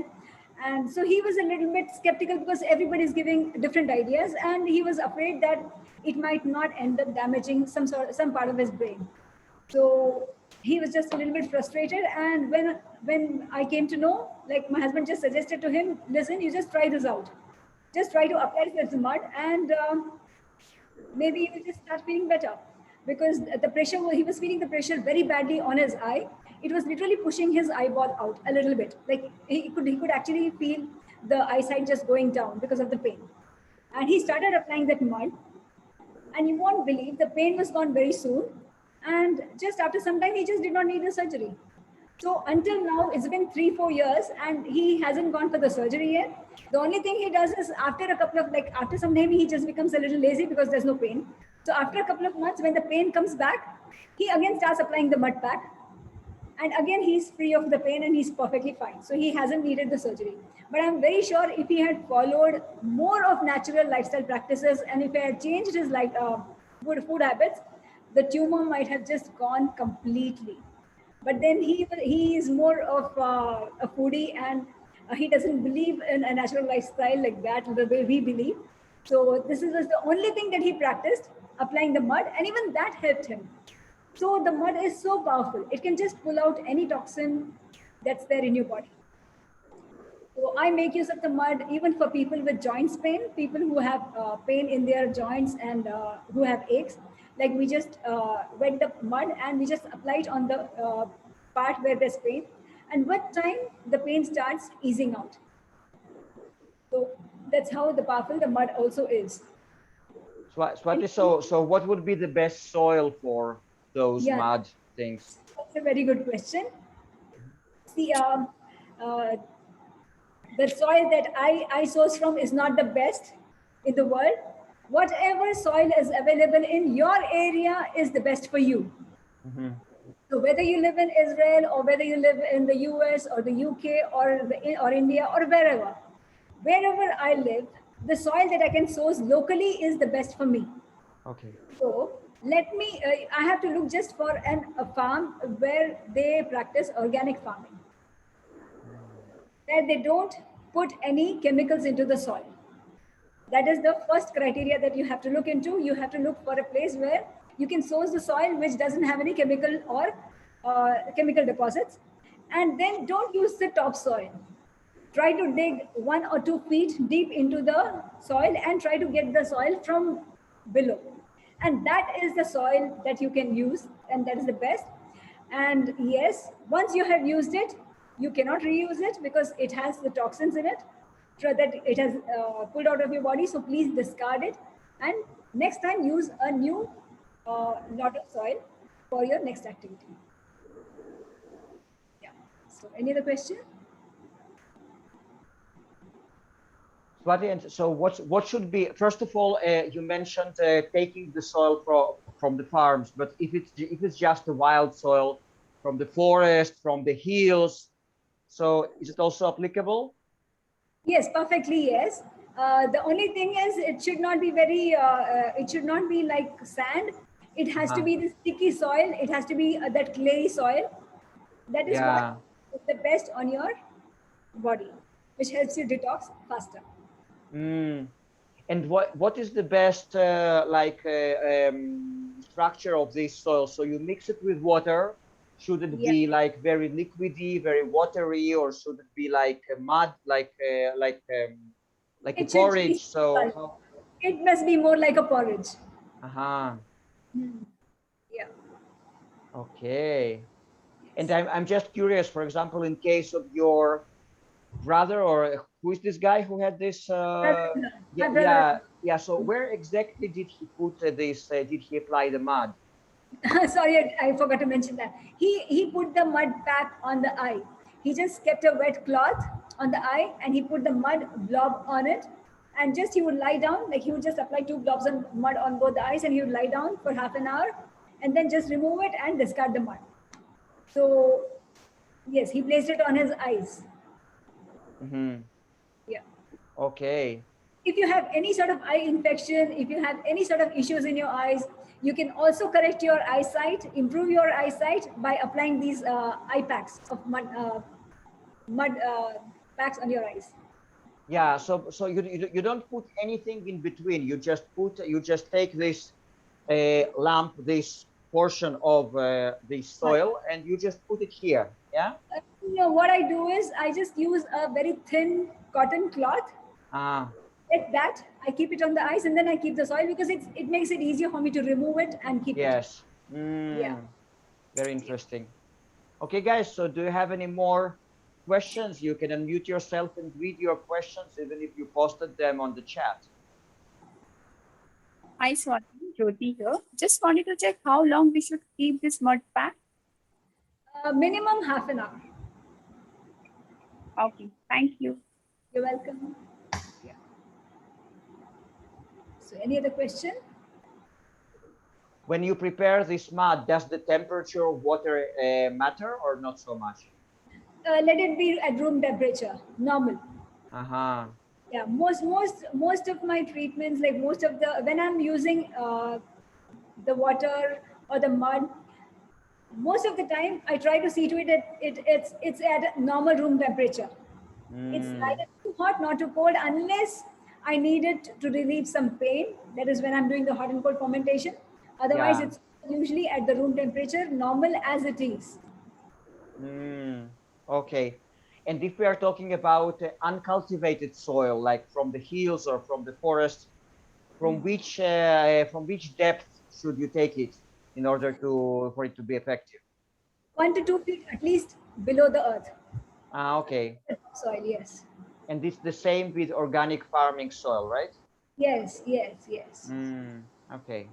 And so he was a little bit skeptical because everybody's giving different ideas, and he was afraid that it might not end up damaging some part of his brain. So he was just a little bit frustrated. And when I came to know, like my husband just suggested to him, listen, you just try this out. Just try to apply this mud, and maybe you will just start feeling better. Because the pressure, he was feeling the pressure very badly on his eye. It was literally pushing his eyeball out a little bit. Like he could actually feel the eyesight just going down because of the pain. And he started applying that mud, and you won't believe the pain was gone very soon. And just after some time, he just did not need the surgery. So until now, it's been 3-4 years, and he hasn't gone for the surgery yet. The only thing he does is after some time, he just becomes a little lazy because there's no pain. So after a couple of months, when the pain comes back, he again starts applying the mud pack. And again, he's free of the pain and he's perfectly fine. So he hasn't needed the surgery. But I'm very sure if he had followed more of natural lifestyle practices, and if he had changed his good food habits, the tumor might have just gone completely. But then he is more of a foodie, and he doesn't believe in a natural lifestyle like that, the way we believe. So this was the only thing that he practiced, applying the mud, and even that helped him. So the mud is so powerful. It can just pull out any toxin that's there in your body. So I make use of the mud even for people with joints pain, people who have pain in their joints and who have aches. Like we just wet the mud and we just apply it on the part where there's pain. And with time, the pain starts easing out. So that's how powerful the mud also is. Swati, so what would be the best soil for those mud things? That's a very good question. See, the soil that I source from is not the best in the world. Whatever soil is available in your area is the best for you. Mm-hmm. So whether you live in Israel or whether you live in the US or the UK or India or wherever I live, the soil that I can source locally is the best for me. Okay. So I have to look just for a farm where they practice organic farming, where they don't put any chemicals into the soil. That is the first criteria that you have to look into. You have to look for a place where you can source the soil which doesn't have any chemical or chemical deposits. And then don't use the topsoil. Try to dig 1 or 2 feet deep into the soil and try to get the soil from below. And that is the soil that you can use, and that is the best. And yes, once you have used it, you cannot reuse it because it has the toxins in it that it has pulled out of your body. So please discard it, and next time use a new lot of soil for your next activity. Yeah. So any other question? Swati, and so what should be, first of all, you mentioned taking the soil from the farms, but if it's just a wild soil from the forest, from the hills, so is it also applicable? Yes, perfectly, yes. The only thing is it should not be very, it should not be like sand. It has to be the sticky soil. It has to be that clayey soil. That is what is the best on your body, which helps you detox faster. And what is the best structure of this soil? So you mix it with water. Should it be like very liquidy, very watery, or should it be like mud, like a porridge? So it must be more like a porridge. Yeah. Okay. And I'm just curious, for example, in case of your brother, or who is this guy who had this? Yeah. So where exactly did he put this? Did he apply the mud? Sorry, I forgot to mention that. He put the mud pack on the eye. He just kept a wet cloth on the eye and he put the mud blob on it. And just he would lie down, like he would just apply 2 blobs of mud on both the eyes and he would lie down for half an hour and then just remove it and discard the mud. So yes, he placed it on his eyes. Yeah. Okay. If you have any sort of eye infection, if you have any sort of issues in your eyes, you can also correct your eyesight, improve your eyesight by applying these eye packs of mud packs on your eyes. Yeah. So you don't put anything in between. You just take this lamp, this portion of the soil, and you just put it here. Yeah. No, what I do is I just use a very thin cotton cloth. Like that, I keep it on the eyes and then I keep the soil because it makes it easier for me to remove it and keep it. Yeah. Very interesting. Okay, guys. So do you have any more questions? You can unmute yourself and read your questions, even if you posted them on the chat. Hi, Swati, Jyoti here. Just wanted to check how long we should keep this mud pack. Minimum half an hour. Okay, thank you. You're welcome. Yeah. So any other question? When you prepare this mud, does the temperature of water matter or not so much? Let it be at room temperature, normal. Yeah, most of my treatments, like when I'm using the water or the mud, most of the time I try to see to it that it's at normal room temperature. It's neither too hot nor too cold unless I need it to relieve some pain. That is when I'm doing the hot and cold fermentation. Otherwise, it's usually at the room temperature, normal as it is. Okay. And if we are talking about uncultivated soil, like from the hills or from the forest, from which depth should you take it in order for it to be effective? 1 to 2 feet at least below the earth. Okay. Soil, yes. And it's the same with organic farming soil, right? Yes. Okay.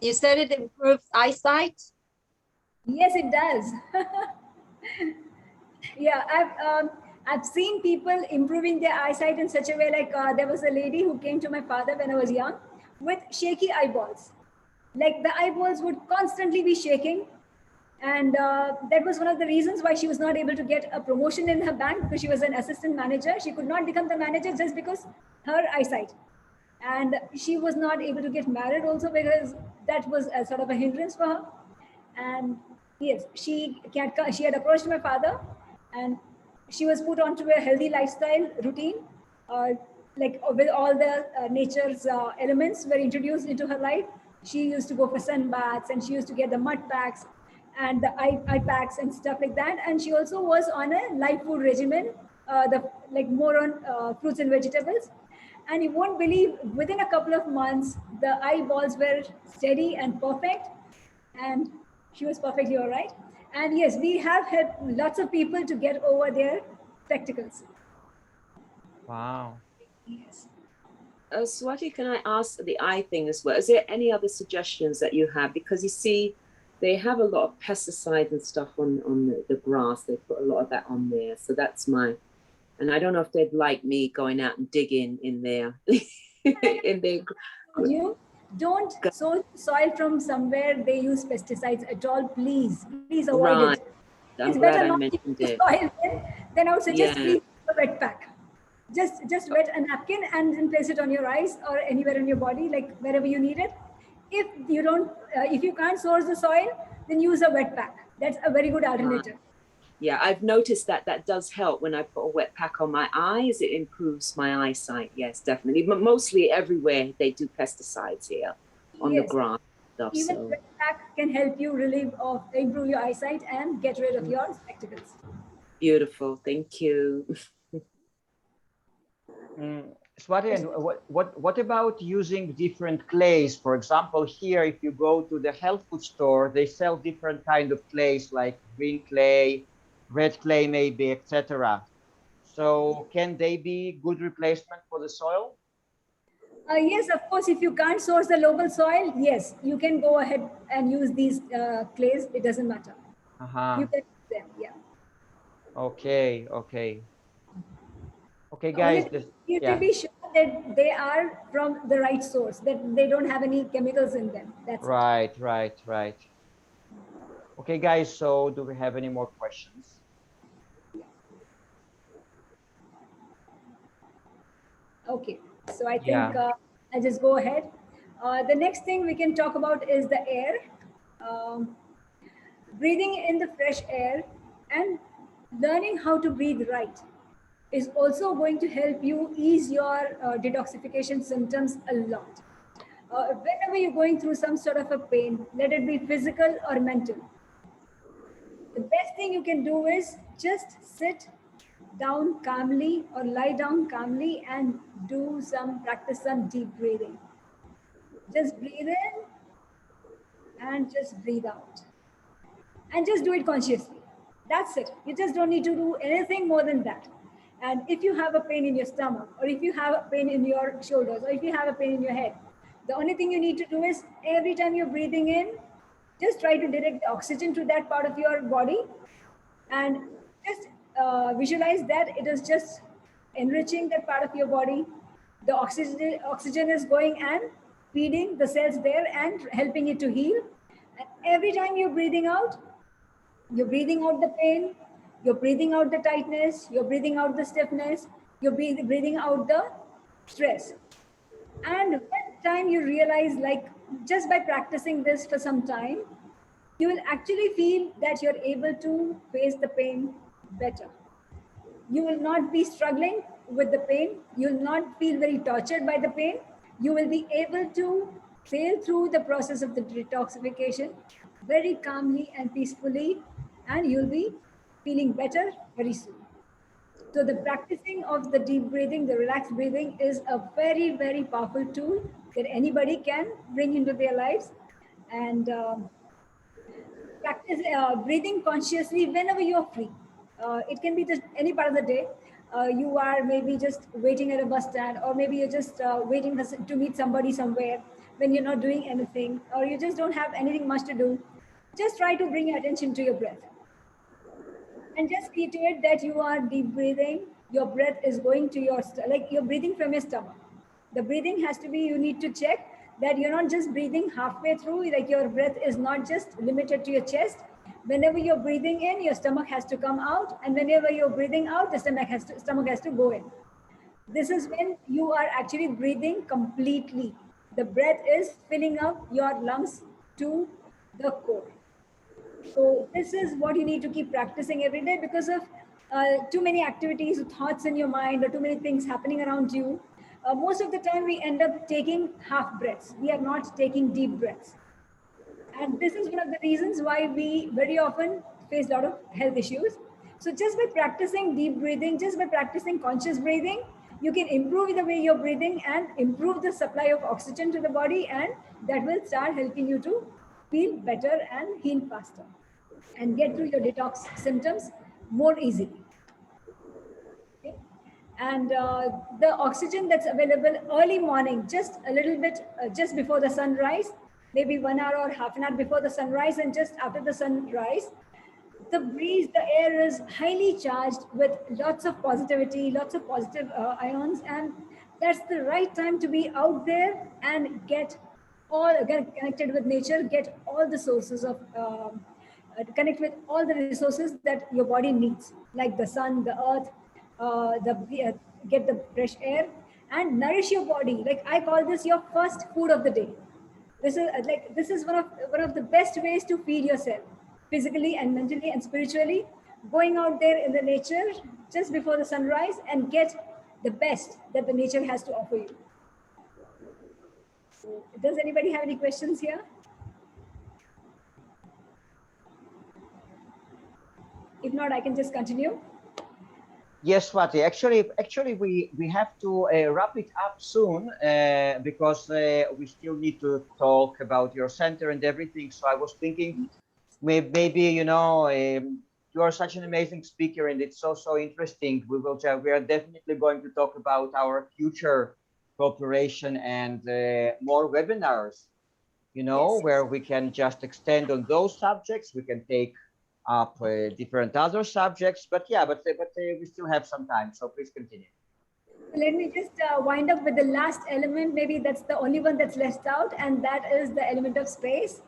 You said it improves eyesight? Yes, it does. Yeah, I've seen people improving their eyesight in such a way, like there was a lady who came to my father when I was young with shaky eyeballs. Like the eyeballs would constantly be shaking. And that was one of the reasons why she was not able to get a promotion in her bank, because she was an assistant manager. She could not become the manager just because her eyesight. And she was not able to get married also because that was a sort of a hindrance for her. And yes, she had approached my father and she was put onto a healthy lifestyle routine, like with all the nature's elements were introduced into her life. She used to go for sun baths and she used to get the mud packs and the eye packs and stuff like that. And she also was on a light food regimen, more on fruits and vegetables. And you won't believe, within a couple of months, the eyeballs were steady and perfect. And she was perfectly all right. And yes, we have helped lots of people to get over their spectacles. Wow. Yes. Swati, can I ask the eye thing as well? Is there any other suggestions that you have? Because you see, they have a lot of pesticides and stuff on the grass. They put a lot of that on there. So that's and I don't know if they'd like me going out and digging in there. Don't sow soil from somewhere they use pesticides at all. Please avoid Right. it. I'm It's glad better I not to mentioned use it. soil then I would suggest Yeah. please use a wet pack. Just wet a napkin and then place it on your eyes or anywhere in your body, like wherever you need it. If you don't, if you can't source the soil, then use a wet pack. That's a very good alternative. Yeah, I've noticed that that does help when I put a wet pack on my eyes. It improves my eyesight. Yes, definitely. But mostly everywhere they do pesticides here on the Yes. ground stuff. Even So wet pack can help you improve your eyesight and get rid of your spectacles. beautiful. Thank you. Swati, and what about using different clays? For example, here, if you go to the health food store, they sell different kind of clays like green clay, red clay maybe, etc. So can they be good replacement for the soil? Yes, of course, if you can't source the local soil, yes, you can go ahead and use these clays. It doesn't matter. You can use them, yeah. Okay, okay. Okay, The only guys, thing you need to yeah. be sure that they are from the right source, that they don't have any chemicals in them. That's Right. Okay, guys, so do we have any more questions? Okay, so I think I'll just go ahead. The next thing we can talk about is the air. Breathing in the fresh air and learning how to breathe right is also going to help you ease your detoxification symptoms a lot. Whenever you're going through some sort of a pain, let it be physical or mental, the best thing you can do is just sit down calmly or lie down calmly and practice some deep breathing. Just breathe in and just breathe out. And just do it consciously. That's it. You just don't need to do anything more than that. And if you have a pain in your stomach, or if you have a pain in your shoulders, or if you have a pain in your head, the only thing you need to do is every time you're breathing in, just try to direct the oxygen to that part of your body and just visualize that it is just enriching that part of your body. The oxygen is going and feeding the cells there and helping it to heal. And every time you're breathing out the pain, you're breathing out the tightness, you're breathing out the stiffness, you're breathing out the stress. And when time you realize, like just by practicing this for some time, you will actually feel that you're able to face the pain better. You will not be struggling with the pain. You will not feel very tortured by the pain. You will be able to sail through the process of the detoxification very calmly and peacefully, and you'll be feeling better very soon. So the practicing of the deep breathing, the relaxed breathing is a very, very powerful tool that anybody can bring into their lives. And practice breathing consciously whenever you're free. It can be just any part of the day. You are maybe just waiting at a bus stand, or maybe you're just waiting to meet somebody somewhere when you're not doing anything, or you just don't have anything much to do. Just try to bring your attention to your breath. And just see to it that you are deep breathing. Your breath is going to like you're breathing from your stomach. The breathing has to be, you need to check that you're not just breathing halfway through, like your breath is not just limited to your chest. Whenever you're breathing in, your stomach has to come out. And whenever you're breathing out, the stomach has to go in. This is when you are actually breathing completely. The breath is filling up your lungs to the core. So this is what you need to keep practicing every day, because of too many activities, thoughts in your mind, or too many things happening around you. Most of the time we end up taking half breaths. We are not taking deep breaths. And this is one of the reasons why we very often face a lot of health issues. So just by practicing deep breathing, just by practicing conscious breathing, you can improve the way you're breathing and improve the supply of oxygen to the body, and that will start helping you to feel better and heal faster and get through your detox symptoms more easily. Okay? And the oxygen that's available early morning, just a little bit, just before the sunrise, maybe 1 hour or half an hour before the sunrise, and just after the sunrise, the breeze, the air is highly charged with lots of positivity, lots of positive ions, and that's the right time to be out there and get all get connected with nature, get all the sources of connect with all the resources that your body needs, like the sun, the earth, get the fresh air, and nourish your body. Like I call this your first food of the day. This is one of the best ways to feed yourself, physically and mentally and spiritually. Going out there in the nature just before the sunrise and get the best that the nature has to offer you. Does anybody have any questions here? If not, I can just continue. Yes, Swati. Actually, we have to wrap it up soon because we still need to talk about your center and everything. So I was thinking, maybe you know, you are such an amazing speaker, and it's so interesting. We are definitely going to talk about our future cooperation and more webinars. You know, Yes. where we can just extend on those subjects. We can take up different other subjects, but yeah, but we still have some time, so please continue. Let me just wind up with the last element. Maybe that's the only one that's left out, and that is the element of space,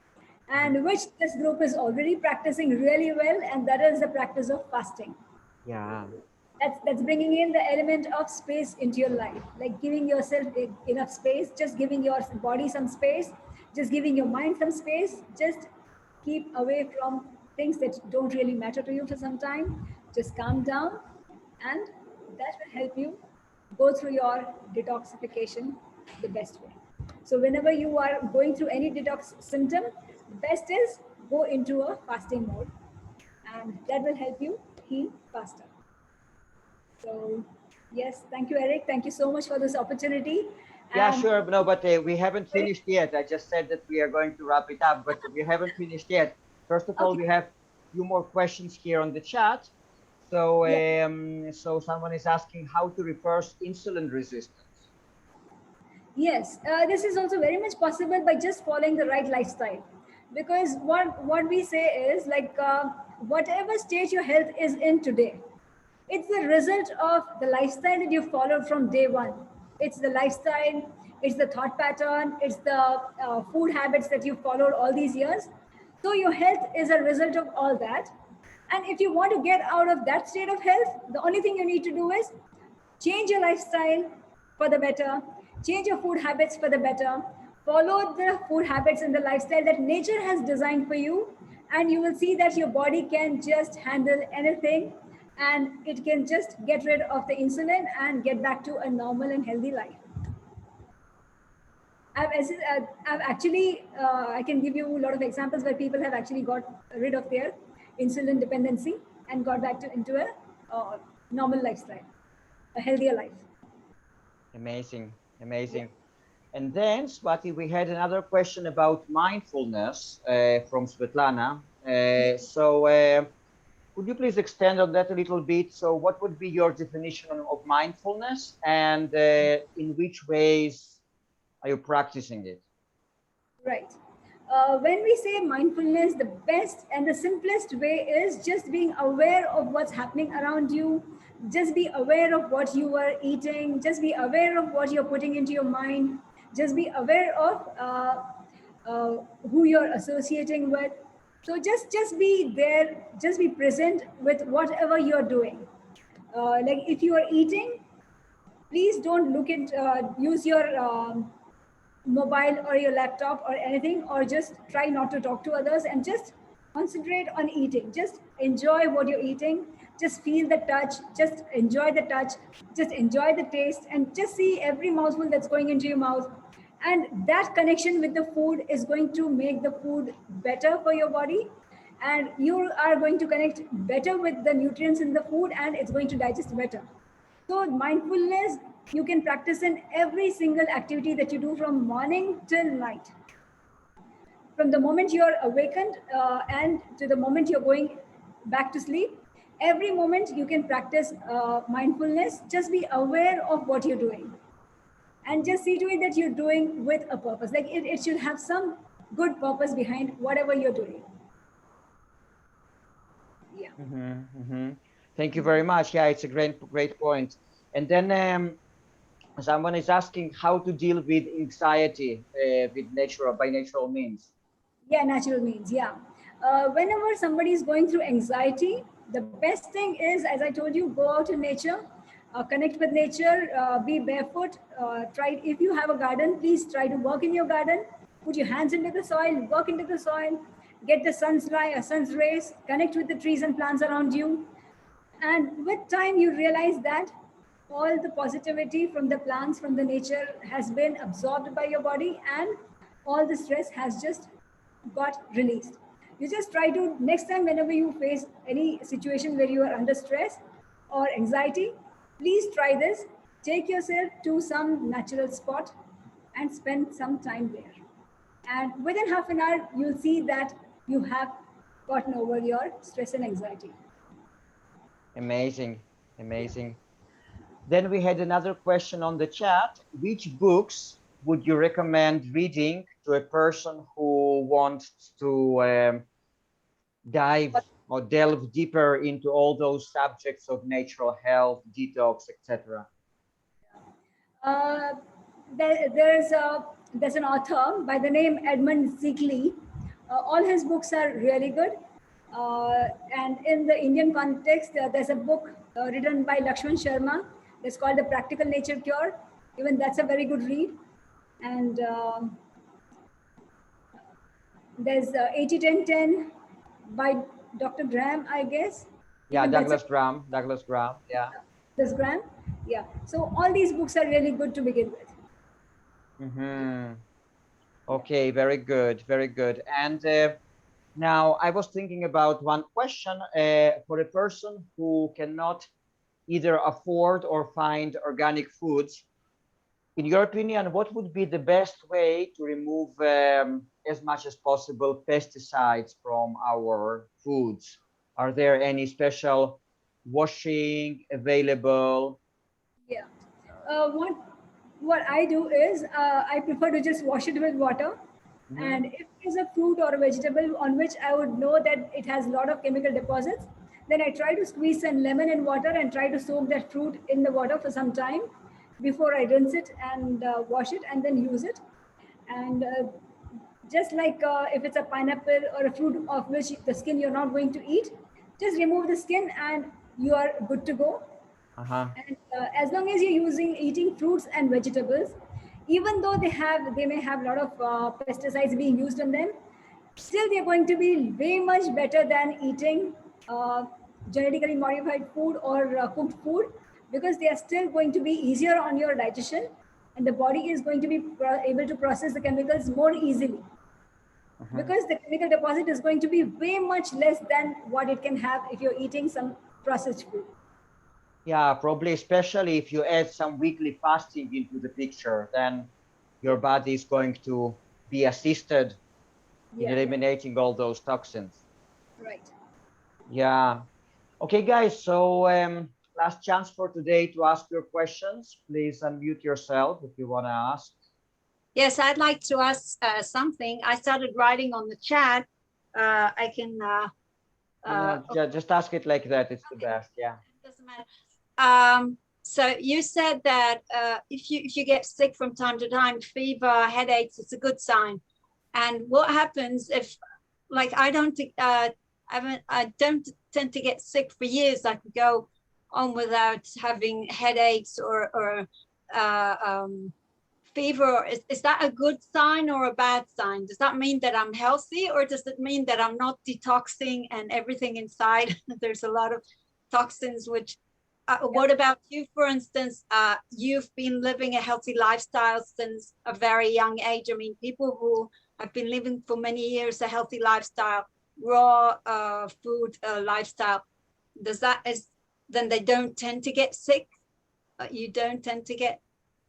and which this group is already practicing really well, and that is the practice of fasting. Yeah. That's bringing in the element of space into your life, like giving yourself enough space, just giving your body some space, just giving your mind some space, just keep away from things that don't really matter to you for some time. Just calm down, and that will help you go through your detoxification the best way. So whenever you are going through any detox symptom, the best is go into a fasting mode, and that will help you heal faster. So yes, thank you, Arik. Thank you so much for this opportunity. Yeah, sure. No, but we haven't finished yet. I just said that we are going to wrap it up, but we haven't finished yet. First of all, we have a few more questions here on the chat. So, so someone is asking how to reverse insulin resistance. Yes, this is also very much possible by just following the right lifestyle. Because what we say is like whatever stage your health is in today, it's the result of the lifestyle that you followed from day one. It's the lifestyle, it's the thought pattern, it's the food habits that you followed all these years. So your health is a result of all that. And if you want to get out of that state of health, the only thing you need to do is change your lifestyle for the better, change your food habits for the better, follow the food habits and the lifestyle that nature has designed for you, and you will see that your body can just handle anything, and it can just get rid of the insulin and get back to a normal and healthy life. I've actually, I can give you a lot of examples where people have actually got rid of their insulin dependency and got back into a normal lifestyle, a healthier life. Amazing, amazing. And then, Swati, we had another question about mindfulness from Svetlana. Could you please extend on that a little bit? So what would be your definition of mindfulness, and in which ways are you practicing it? Right. When we say mindfulness, the best and the simplest way is just being aware of what's happening around you. Just be aware of what you are eating. Just be aware of what you're putting into your mind. Just be aware of who you're associating with. So just be there. Just be present with whatever you're doing. Like if you are eating, please don't look at use your mobile or your laptop or anything, or just try not to talk to others and just concentrate on eating. Just enjoy what you're eating. Just feel the touch. Just enjoy the touch. Just enjoy the taste, and just see every mouthful that's going into your mouth. And that connection with the food is going to make the food better for your body, and you are going to connect better with the nutrients in the food, and it's going to digest better. So mindfulness, you can practice in every single activity that you do from morning till night. From the moment you're awakened and to the moment you're going back to sleep, every moment you can practice mindfulness. Just be aware of what you're doing, and just see to it that you're doing with a purpose. Like it should have some good purpose behind whatever you're doing. Yeah. Thank you very much. Yeah, it's a great point. And then Someone is asking how to deal with anxiety with natural by natural means. Yeah, natural means. Yeah. Whenever somebody is going through anxiety, the best thing is, as I told you, go out in nature, connect with nature, be barefoot. Try, if you have a garden, please try to work in your garden. Put your hands into the soil, work into the soil, get the sun's rays, connect with the trees and plants around you. And with time, you realize that all the positivity from the plants, from the nature has been absorbed by your body, and all the stress has just got released. You just try to, next time, whenever you face any situation where you are under stress or anxiety, please try this. Take yourself to some natural spot and spend some time there. And within half an hour, you'll see that you have gotten over your stress and anxiety. Amazing, amazing. Then we had another question on the chat. Which books would you recommend reading to a person who wants to dive or delve deeper into all those subjects of natural health, detox, etc.? There's an author by the name Edmund Ziegler. All his books are really good. And in the Indian context, there's a book written by Lakshman Sharma. It's called The Practical Nature Cure. Even that's a very good read. And there's 80-10-10 by Dr. Graham, I guess. Yeah, Even Douglas Graham. Douglas Graham. Yeah. Douglas Graham. Yeah. So all these books are really good to begin with. Mm-hmm. Okay, very good, very good. And now I was thinking about one question for a person who cannot either afford or find organic foods. In your opinion, what would be the best way to remove as much as possible pesticides from our foods? Are there any special washing available? Yeah. What I do is I prefer to just wash it with water. Mm-hmm. And if there's a fruit or a vegetable on which I would know that it has a lot of chemical deposits, then I try to squeeze some lemon in water and try to soak that fruit in the water for some time before I rinse it and wash it and then use it. And just like if it's a pineapple or a fruit of which the skin you're not going to eat, just remove the skin and you are good to go. Uh-huh. And as long as you're eating fruits and vegetables, even though they may have a lot of pesticides being used on them, still they're going to be way much better than eating genetically modified food or cooked food, because they are still going to be easier on your digestion, and the body is going to be able to process the chemicals more easily. Uh-huh. Because the chemical deposit is going to be way much less than what it can have if you're eating some processed food. Yeah, probably, especially if you add some weekly fasting into the picture, then your body is going to be assisted in eliminating all those toxins. Right. Yeah. Okay, guys. So last chance for today to ask your questions. Please unmute yourself if you want to ask. Yes, I'd like to ask something. I started writing on the chat. I can. Just ask it like that. It's the best. Yeah. Doesn't matter. So you said that if you get sick from time to time, fever, headaches, it's a good sign. And what happens if, like, I don't tend to get sick for years. I could go on without having headaches or fever. Is that a good sign or a bad sign? Does that mean that I'm healthy, or does it mean that I'm not detoxing and everything inside? There's a lot of toxins, which what about you, for instance? You've been living a healthy lifestyle since a very young age. I mean, people who have been living for many years a healthy lifestyle, raw food lifestyle, then they don't tend to get sick? You don't tend to get?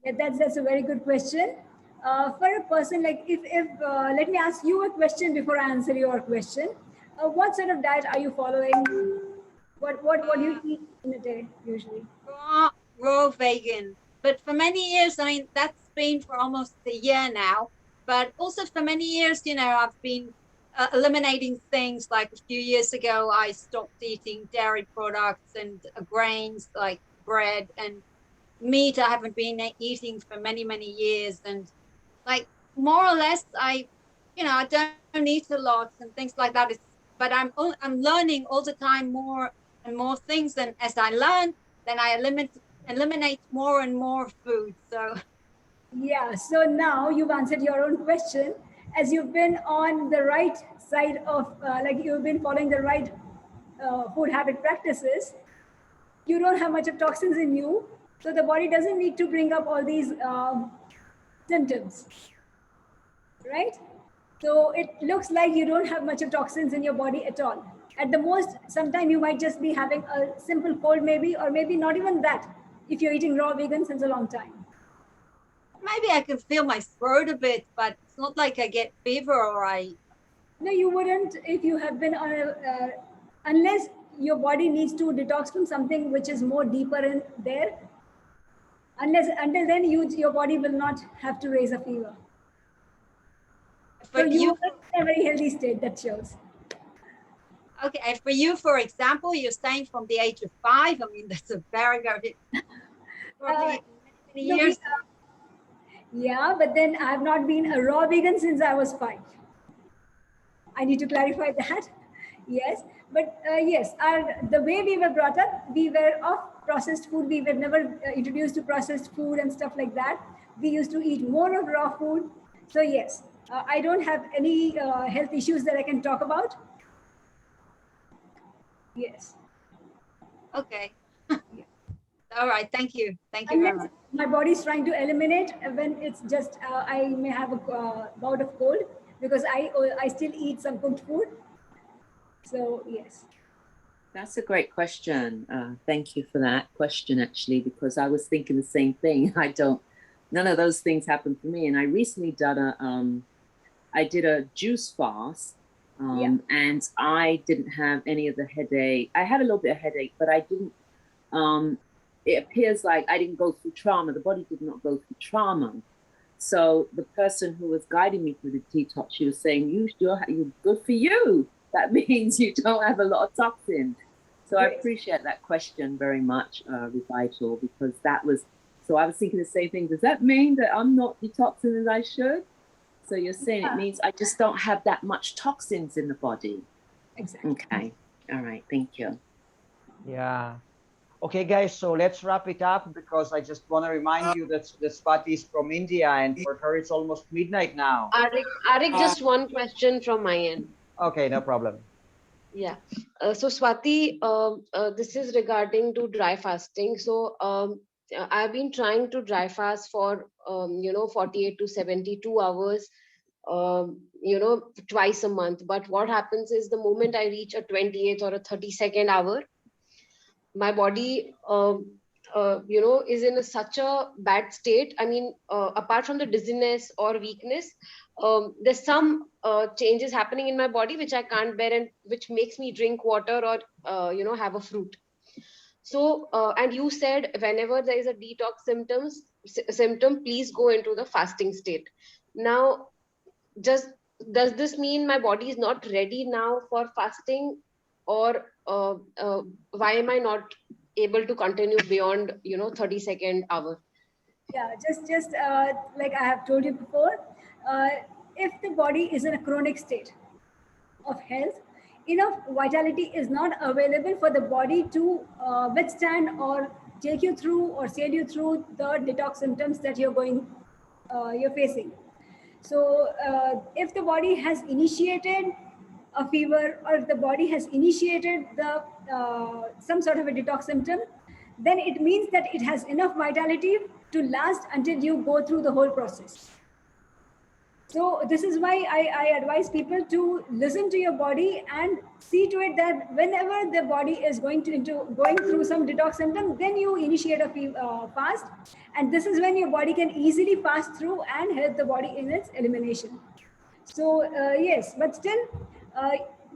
Yeah, that's a very good question. For a person, like if let me ask you a question before I answer your question. What sort of diet are you following? What do you eat in a day usually? Raw vegan. But for many years, I mean, that's been for almost a year now. But also for many years, you know, I've been eliminating things. Like a few years ago, I stopped eating dairy products and grains like bread and meat I haven't been eating for many, many years. And like more or less, I don't eat a lot and things like that. But I'm learning all the time more and more things. And as I learn, then I eliminate more and more food. So yeah, so now you've answered your own question, as you've been on the right side of, like you've been following the right food habit practices. You don't have much of toxins in you, so the body doesn't need to bring up all these symptoms, right? So it looks like you don't have much of toxins in your body at all. At the most, sometime you might just be having a simple cold maybe, or maybe not even that, if you're eating raw vegan since a long time. maybe I can feel my throat a bit, but it's not like I get fever or I... No, you wouldn't if you have been on a, unless your body needs to detox from something which is more deeper in there. Until then, your body will not have to raise a fever. So you are in a very healthy state, that shows. Okay, and for you, for example, you're saying from the age of 5. I mean, that's a very, very many years. Yeah, but then I have not been a raw vegan since I was 5. I need to clarify that. Yes, but yes, the way we were brought up, we were off processed food. We were never introduced to processed food and stuff like that. We used to eat more of raw food. So yes, I don't have any health issues that I can talk about. Yes. Okay. All right. Thank you. Thank you very much. My body is trying to eliminate when it's just, I may have a bout of cold because I still eat some cooked food. So yes. That's a great question. Thank you for that question, actually, because I was thinking the same thing. None of those things happened for me. And I recently I did a juice fast, and I didn't have any of the headache. I had a little bit of headache, but I didn't, it appears like I didn't go through trauma. The body did not go through trauma. So the person who was guiding me through the detox, she was saying, you're good for you. That means you don't have a lot of toxins. So I appreciate that question very much, Vital, because so I was thinking the same thing. Does that mean that I'm not detoxing as I should? So you're saying it means I just don't have that much toxins in the body. Exactly. Okay. All right. Thank you. Yeah. Okay, guys, so let's wrap it up because I just want to remind you that Swati is from India and for her it's almost midnight now. Arik, just one question from my end. Okay, no problem. Yeah. So Swati, this is regarding to dry fasting. So I've been trying to dry fast for 48 to 72 hours, twice a month. But what happens is the moment I reach a 28th or a 32nd hour, my body is in such a bad state. I mean, apart from the dizziness or weakness, there's some changes happening in my body which I can't bear and which makes me drink water or have a fruit. So and you said whenever there is a detox symptom, please go into the fasting state. Now, does this mean my body is not ready now for fasting, or why am I not able to continue beyond 32nd hour? Yeah, just like I have told you before, if the body is in a chronic state of health, enough vitality is not available for the body to withstand or take you through or sail you through the detox symptoms that you're facing. So if the body has initiated a fever, or if the body has initiated some sort of a detox symptom, then it means that it has enough vitality to last until you go through the whole process. So this is why I advise people to listen to your body and see to it that whenever the body is going through some detox symptom, then you initiate a fast, and this is when your body can easily fast through and help the body in its elimination. So yes, but still,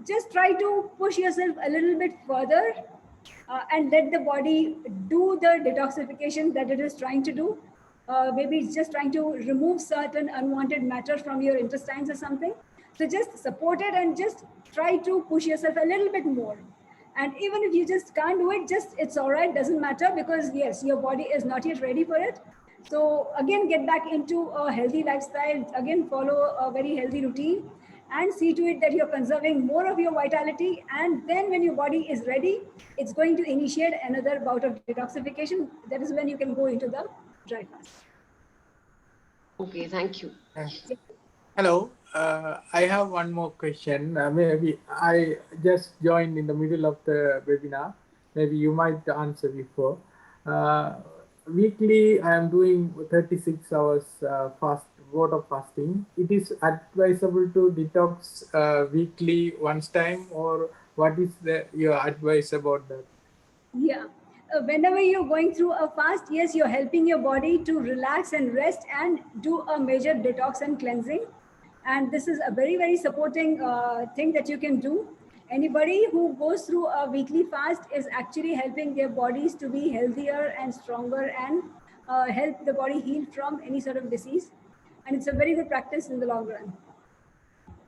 just try to push yourself a little bit further and let the body do the detoxification that it is trying to do. Maybe it's just trying to remove certain unwanted matter from your intestines or something. So just support it and just try to push yourself a little bit more. And even if you just can't do it, just it's all right, doesn't matter, because yes, your body is not yet ready for it. So again, get back into a healthy lifestyle, again, follow a very healthy routine and see to it that you're conserving more of your vitality. And then when your body is ready, it's going to initiate another bout of detoxification. That is when you can go into the dry fast. Okay, thank you. Hello, I have one more question. Maybe I just joined in the middle of the webinar. Maybe you might answer before. Weekly, I am doing 36 hours water fasting. It is advisable to detox weekly once time, or what is your advice about that? Yeah. Whenever you're going through a fast, yes, you're helping your body to relax and rest and do a major detox and cleansing. And this is a very, very supporting thing that you can do. Anybody who goes through a weekly fast is actually helping their bodies to be healthier and stronger and help the body heal from any sort of disease. And it's a very good practice in the long run.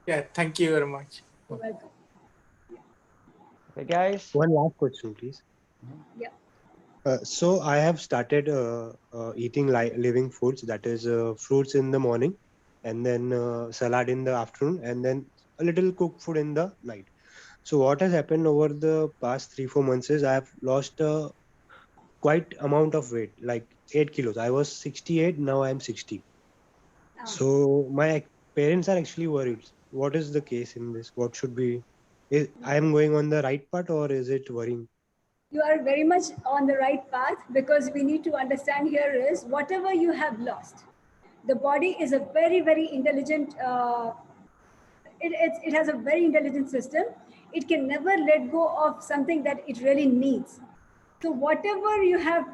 Yeah, thank you very much. You're welcome. Okay, guys. One last question, please. Yeah. So I have started eating living foods, that is fruits in the morning, and then salad in the afternoon, and then a little cooked food in the night. So what has happened over the past 3-4 months is I have lost quite amount of weight, like 8 kilos. I was 68, now I am 60. So my parents are actually worried. What is the case in this? What should be? I am going on the right path, or is it worrying? You are very much on the right path, because we need to understand here is whatever you have lost, the body is a very, very intelligent, it has a very intelligent system. It can never let go of something that it really needs. So whatever you have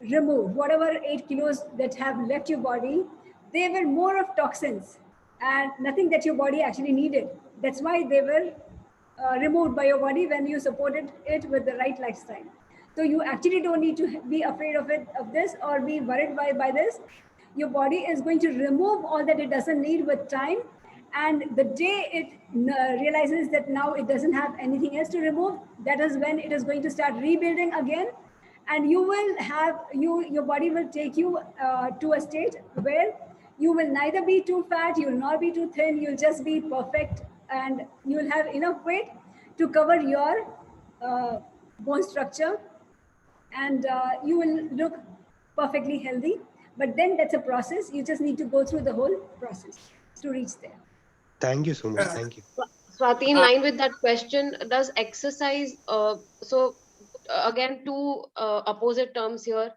removed, whatever 8 kilos that have left your body, they were more of toxins and nothing that your body actually needed. That's why they were removed by your body when you supported it with the right lifestyle. So you actually don't need to be afraid of this, or be worried by this. Your body is going to remove all that it doesn't need with time. And the day it realizes that now it doesn't have anything else to remove, that is when it is going to start rebuilding again. And you will have, your body will take you to a state where you will neither be too fat, you will not be too thin, you'll just be perfect, and you will have enough weight to cover your bone structure, and you will look perfectly healthy. But then that's a process. You just need to go through the whole process to reach there. Thank you so much. Thank you. Swati, in line with that question, does exercise, again, two opposite terms here.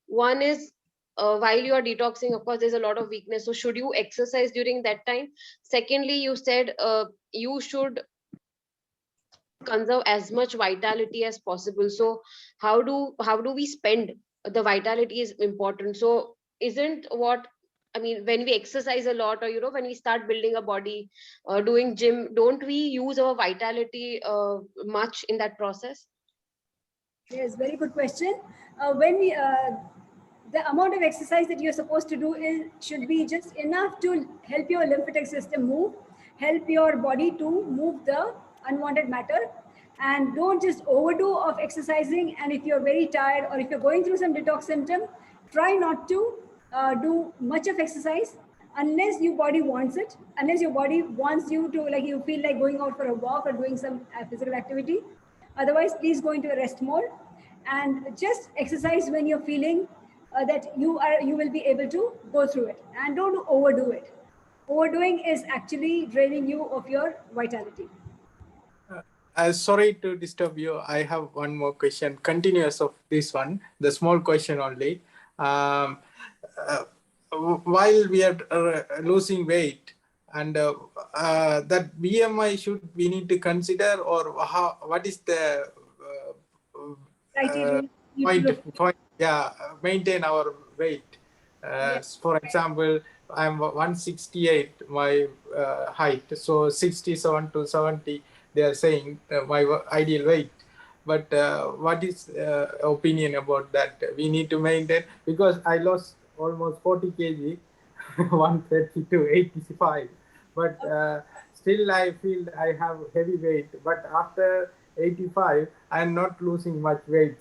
One is while you are detoxing, of course, there's a lot of weakness. So should you exercise during that time? Secondly, you said you should conserve as much vitality as possible. So how do we spend the vitality is important. So isn't what I mean, when we exercise a lot, or when we start building a body, doing gym, don't we use our vitality much in that process? Yes, very good question. When we the amount of exercise that you're supposed to do should be just enough to help your lymphatic system move, help your body to move the unwanted matter, and don't just overdo of exercising. And if you're very tired, or if you're going through some detox symptom, try not to do much of exercise unless your body wants it, unless your body wants you to, like, you feel like going out for a walk or doing some physical activity. Otherwise, please go into a rest mode and just exercise when you're feeling that you will be able to go through it, and don't overdo it. Overdoing is actually draining you of your vitality. Sorry to disturb you. I have one more question, continuous of this one, the small question only. While we are losing weight, and that BMI we need to consider, or what is the point? Yeah, maintain our weight. Yes. For example, I'm 168 my height, so 67 to 70 they are saying my ideal weight. But what is opinion about that? We need to maintain, because I lost almost 40 kg, 130 to 85, but still I feel I have heavy weight. But after 85. I'm not losing much weight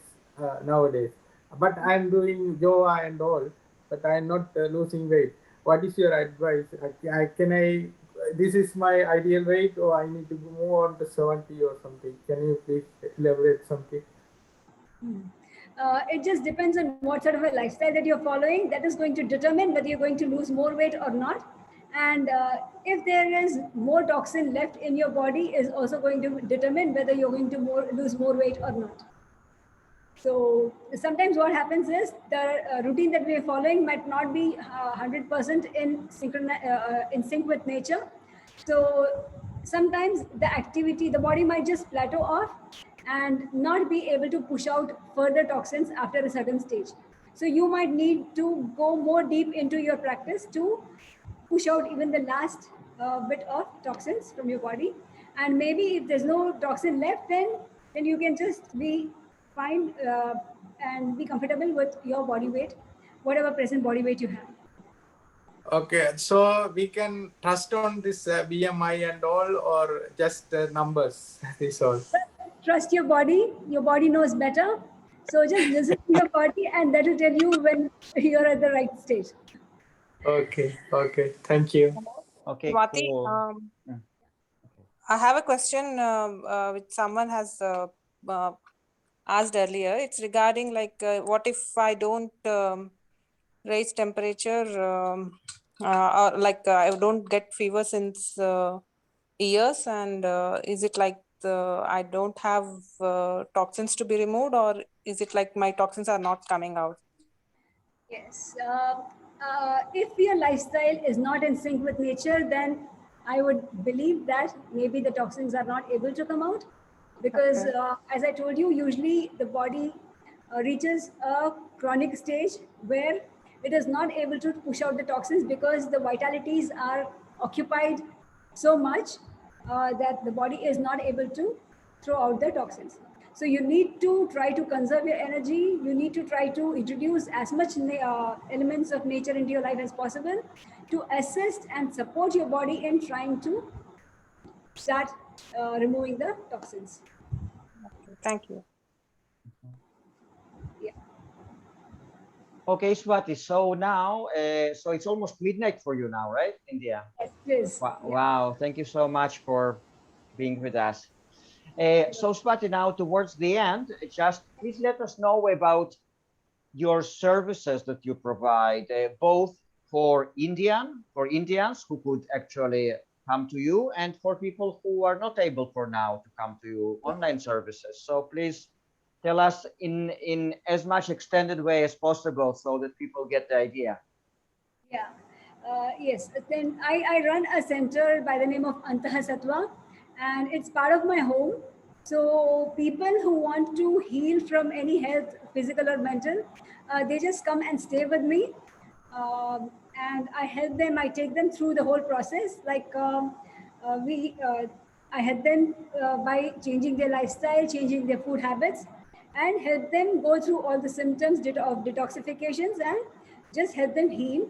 nowadays. But I'm doing yoga and all, but I'm not losing weight. What is your advice? This is my ideal weight, or I need to move on to 70 or something? Can you please elaborate something? It just depends on what sort of a lifestyle that you're following. That is going to determine whether you're going to lose more weight or not. And if there is more toxin left in your body, is also going to determine whether you're going to lose more weight or not. So sometimes what happens is the routine that we are following might not be 100% in sync with nature. So sometimes the activity, the body might just plateau off and not be able to push out further toxins after a certain stage. So you might need to go more deep into your practice to push out even the last bit of toxins from your body. And maybe if there's no toxin left, then you can just be fine and be comfortable with your body weight, whatever present body weight you have. Okay, so we can trust on this BMI and all, or just numbers? This all. Trust your body. Your body knows better. So just listen to your body, and that will tell you when you're at the right stage. Okay, okay. Thank you. Okay, Swati, cool. I have a question which someone has asked earlier. It's regarding like, what if I don't raise temperature, or like I don't get fever since years, and is it like I don't have toxins to be removed, or is it like my toxins are not coming out? Yes. If your lifestyle is not in sync with nature, then I would believe that maybe the toxins are not able to come out, because as I told you, usually the body reaches a chronic stage where it is not able to push out the toxins because the vitalities are occupied so much that the body is not able to throw out the toxins. So you need to try to conserve your energy. You need to try to introduce as much elements of nature into your life as possible to assist and support your body in trying to start removing the toxins. Thank you. Yeah. Okay, Swati. So now, so it's almost midnight for you now, right, India? Yes, please. Wow, wow. Thank you so much for being with us. So Swati, now towards the end, just please let us know about your services that you provide, both for Indians who could actually come to you, and for people who are not able for now to come to you, online services. So please tell us in as much extended way as possible so that people get the idea. Yeah. Yes. Then I run a center by the name of Antahasatva, and it's part of my home. So people who want to heal from any health, physical or mental, they just come and stay with me, and I help them. I take them through the whole process. Like I help them by changing their lifestyle, changing their food habits, and help them go through all the symptoms of detoxifications and just help them heal.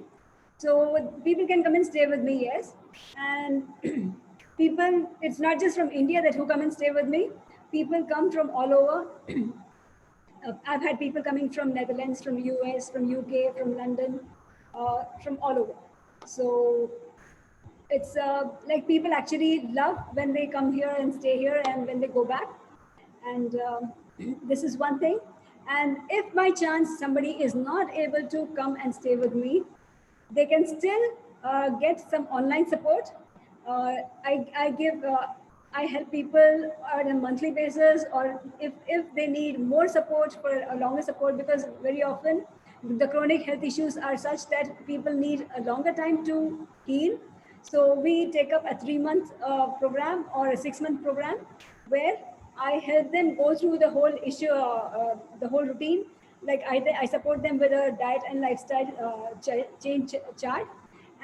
So people can come and stay with me, yes. And people, it's not just from India that who come and stay with me. People come from all over. I've had people coming from Netherlands, from US, from UK, from London, from all over. So it's like people actually love when they come here and stay here and when they go back. And this is one thing. And if by chance somebody is not able to come and stay with me, they can still get some online support. I help people on a monthly basis, or if they need more support for a longer support, because very often the chronic health issues are such that people need a longer time to heal. So we take up a 3-month program or a 6-month program where I help them go through the whole issue, the whole routine. Like I support them with a diet and lifestyle change chart,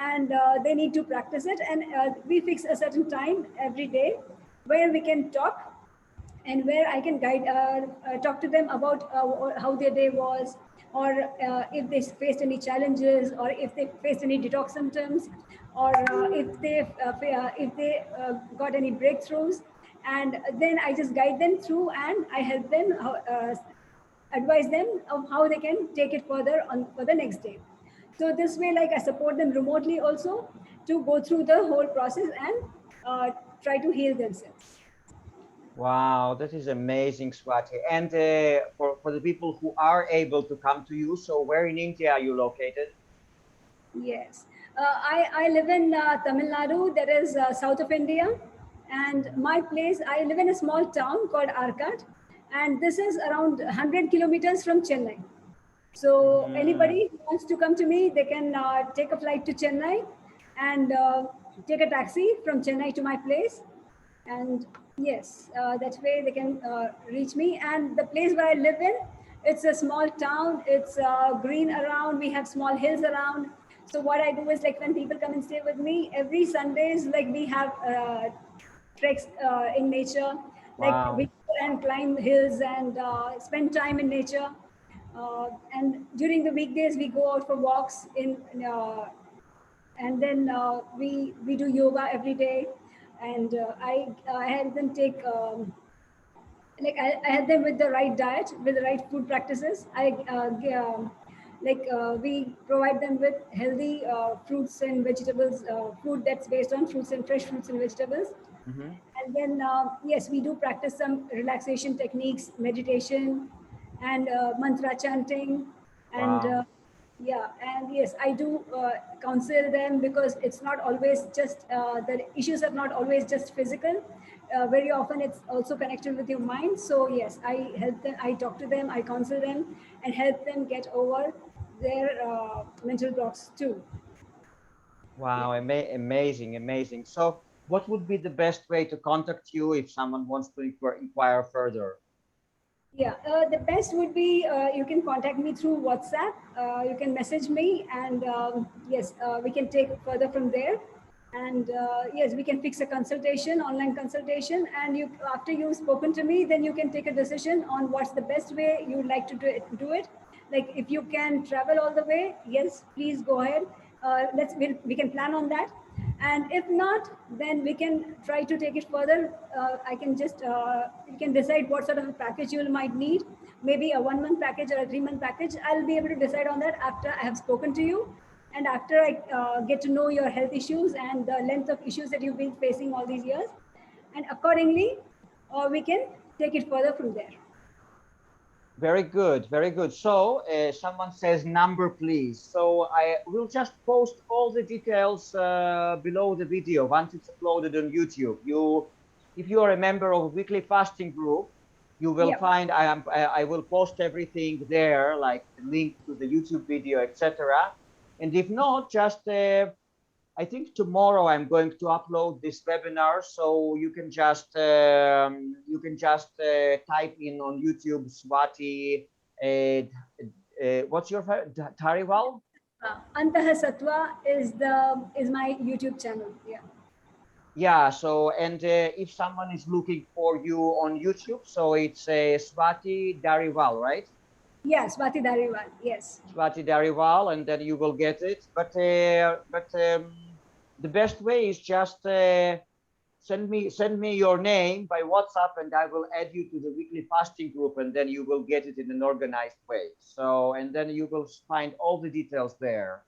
and they need to practice it. And we fix a certain time every day where we can talk, and where I can guide, talk to them about how their day was, or if they faced any challenges, or if they faced any detox symptoms, or if they got any breakthroughs. And then I just guide them through, and I help them, advise them of how they can take it further on for the next day. So this way, like, I support them remotely also to go through the whole process and try to heal themselves. Wow, that is amazing, Swati. And for the people who are able to come to you, so where in India are you located? Yes, I live in Tamil Nadu, that is south of India. And my place, I live in a small town called Arcot, and this is around 100 kilometers from Chennai. So anybody who wants to come to me, they can take a flight to Chennai and take a taxi from Chennai to my place. And yes, that way they can reach me. And the place where I live in, it's a small town. It's green around. We have small hills around. So what I do is, like, when people come and stay with me, every Sundays, like, we have treks in nature. Like, we Wow. go and climb hills and spend time in nature. And during the weekdays, we go out for walks and then we do yoga every day. And I help them take I help them with the right diet, with the right food practices. We provide them with healthy fruits and vegetables, food that's based on fruits and fresh fruits and vegetables. Mhm. And then, yes, we do practice some relaxation techniques, meditation, and mantra chanting. And Wow. yeah, and yes, I do counsel them, because it's not always just, the issues are not always just physical. Very often it's also connected with your mind. So yes, I help them, I talk to them, I counsel them, and help them get over their mental blocks too. Wow, amazing, amazing. So what would be the best way to contact you if someone wants to inquire further? Yeah, the best would be, you can contact me through WhatsApp. You can message me, and yes, we can take further from there. And yes, we can fix a consultation, online consultation. And you, after you've spoken to me, then you can take a decision on what's the best way you would like to do it. Like, if you can travel all the way, yes, please go ahead. We can plan on that. And if not, then we can try to take it further. I can just, you can decide what sort of a package you might need, maybe a 1 month package or a 3 month package. I'll be able to decide on that after I have spoken to you, and after I get to know your health issues and the length of issues that you've been facing all these years. And accordingly, we can take it further from there. Very good, very good. So someone says number, please. So I will just post all the details below the video once it's uploaded on YouTube. If you are a member of a weekly fasting group, you will find I will post everything there, like the link to the YouTube video, etc. And if not, just I think tomorrow I'm going to upload this webinar, so you can just type in on YouTube Swati. What's your Dhariwal? Antaha Sattva is my YouTube channel. Yeah. Yeah. So, and if someone is looking for you on YouTube, so it's Swati Dhariwal, right? Yeah, Swati Dhariwal. Yes. Swati Dhariwal, and then you will get it. But the best way is just send me your name by WhatsApp, and I will add you to the weekly fasting group, and then you will get it in an organized way. So, and then you will find all the details there.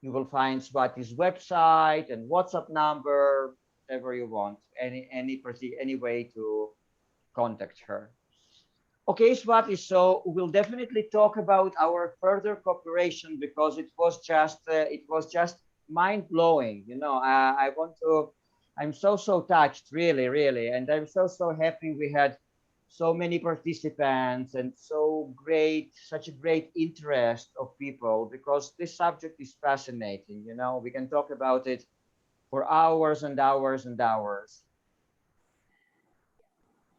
You will find Swati's website and WhatsApp number, whatever you want, any way to contact her. Okay, Swati, so we'll definitely talk about our further cooperation, because it was just mind-blowing. You know, I'm so touched, really, really, and I'm so happy we had so many participants and such a great interest of people, because this subject is fascinating. You know, we can talk about it for hours and hours and hours.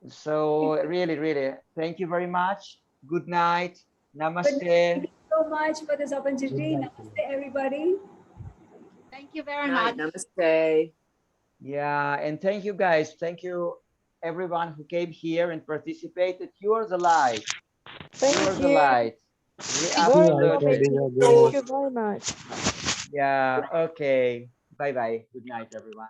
So really, really, thank you very much. Good night. Namaste. Thank you so much for this opportunity. Namaste, everybody. Thank you very much. Namaste. Yeah, and thank you guys. Thank you everyone who came here and participated. You are the light. Thank you are you. the light. Absolutely. Thank you very much. Yeah, okay. Bye-bye. Good night, everyone.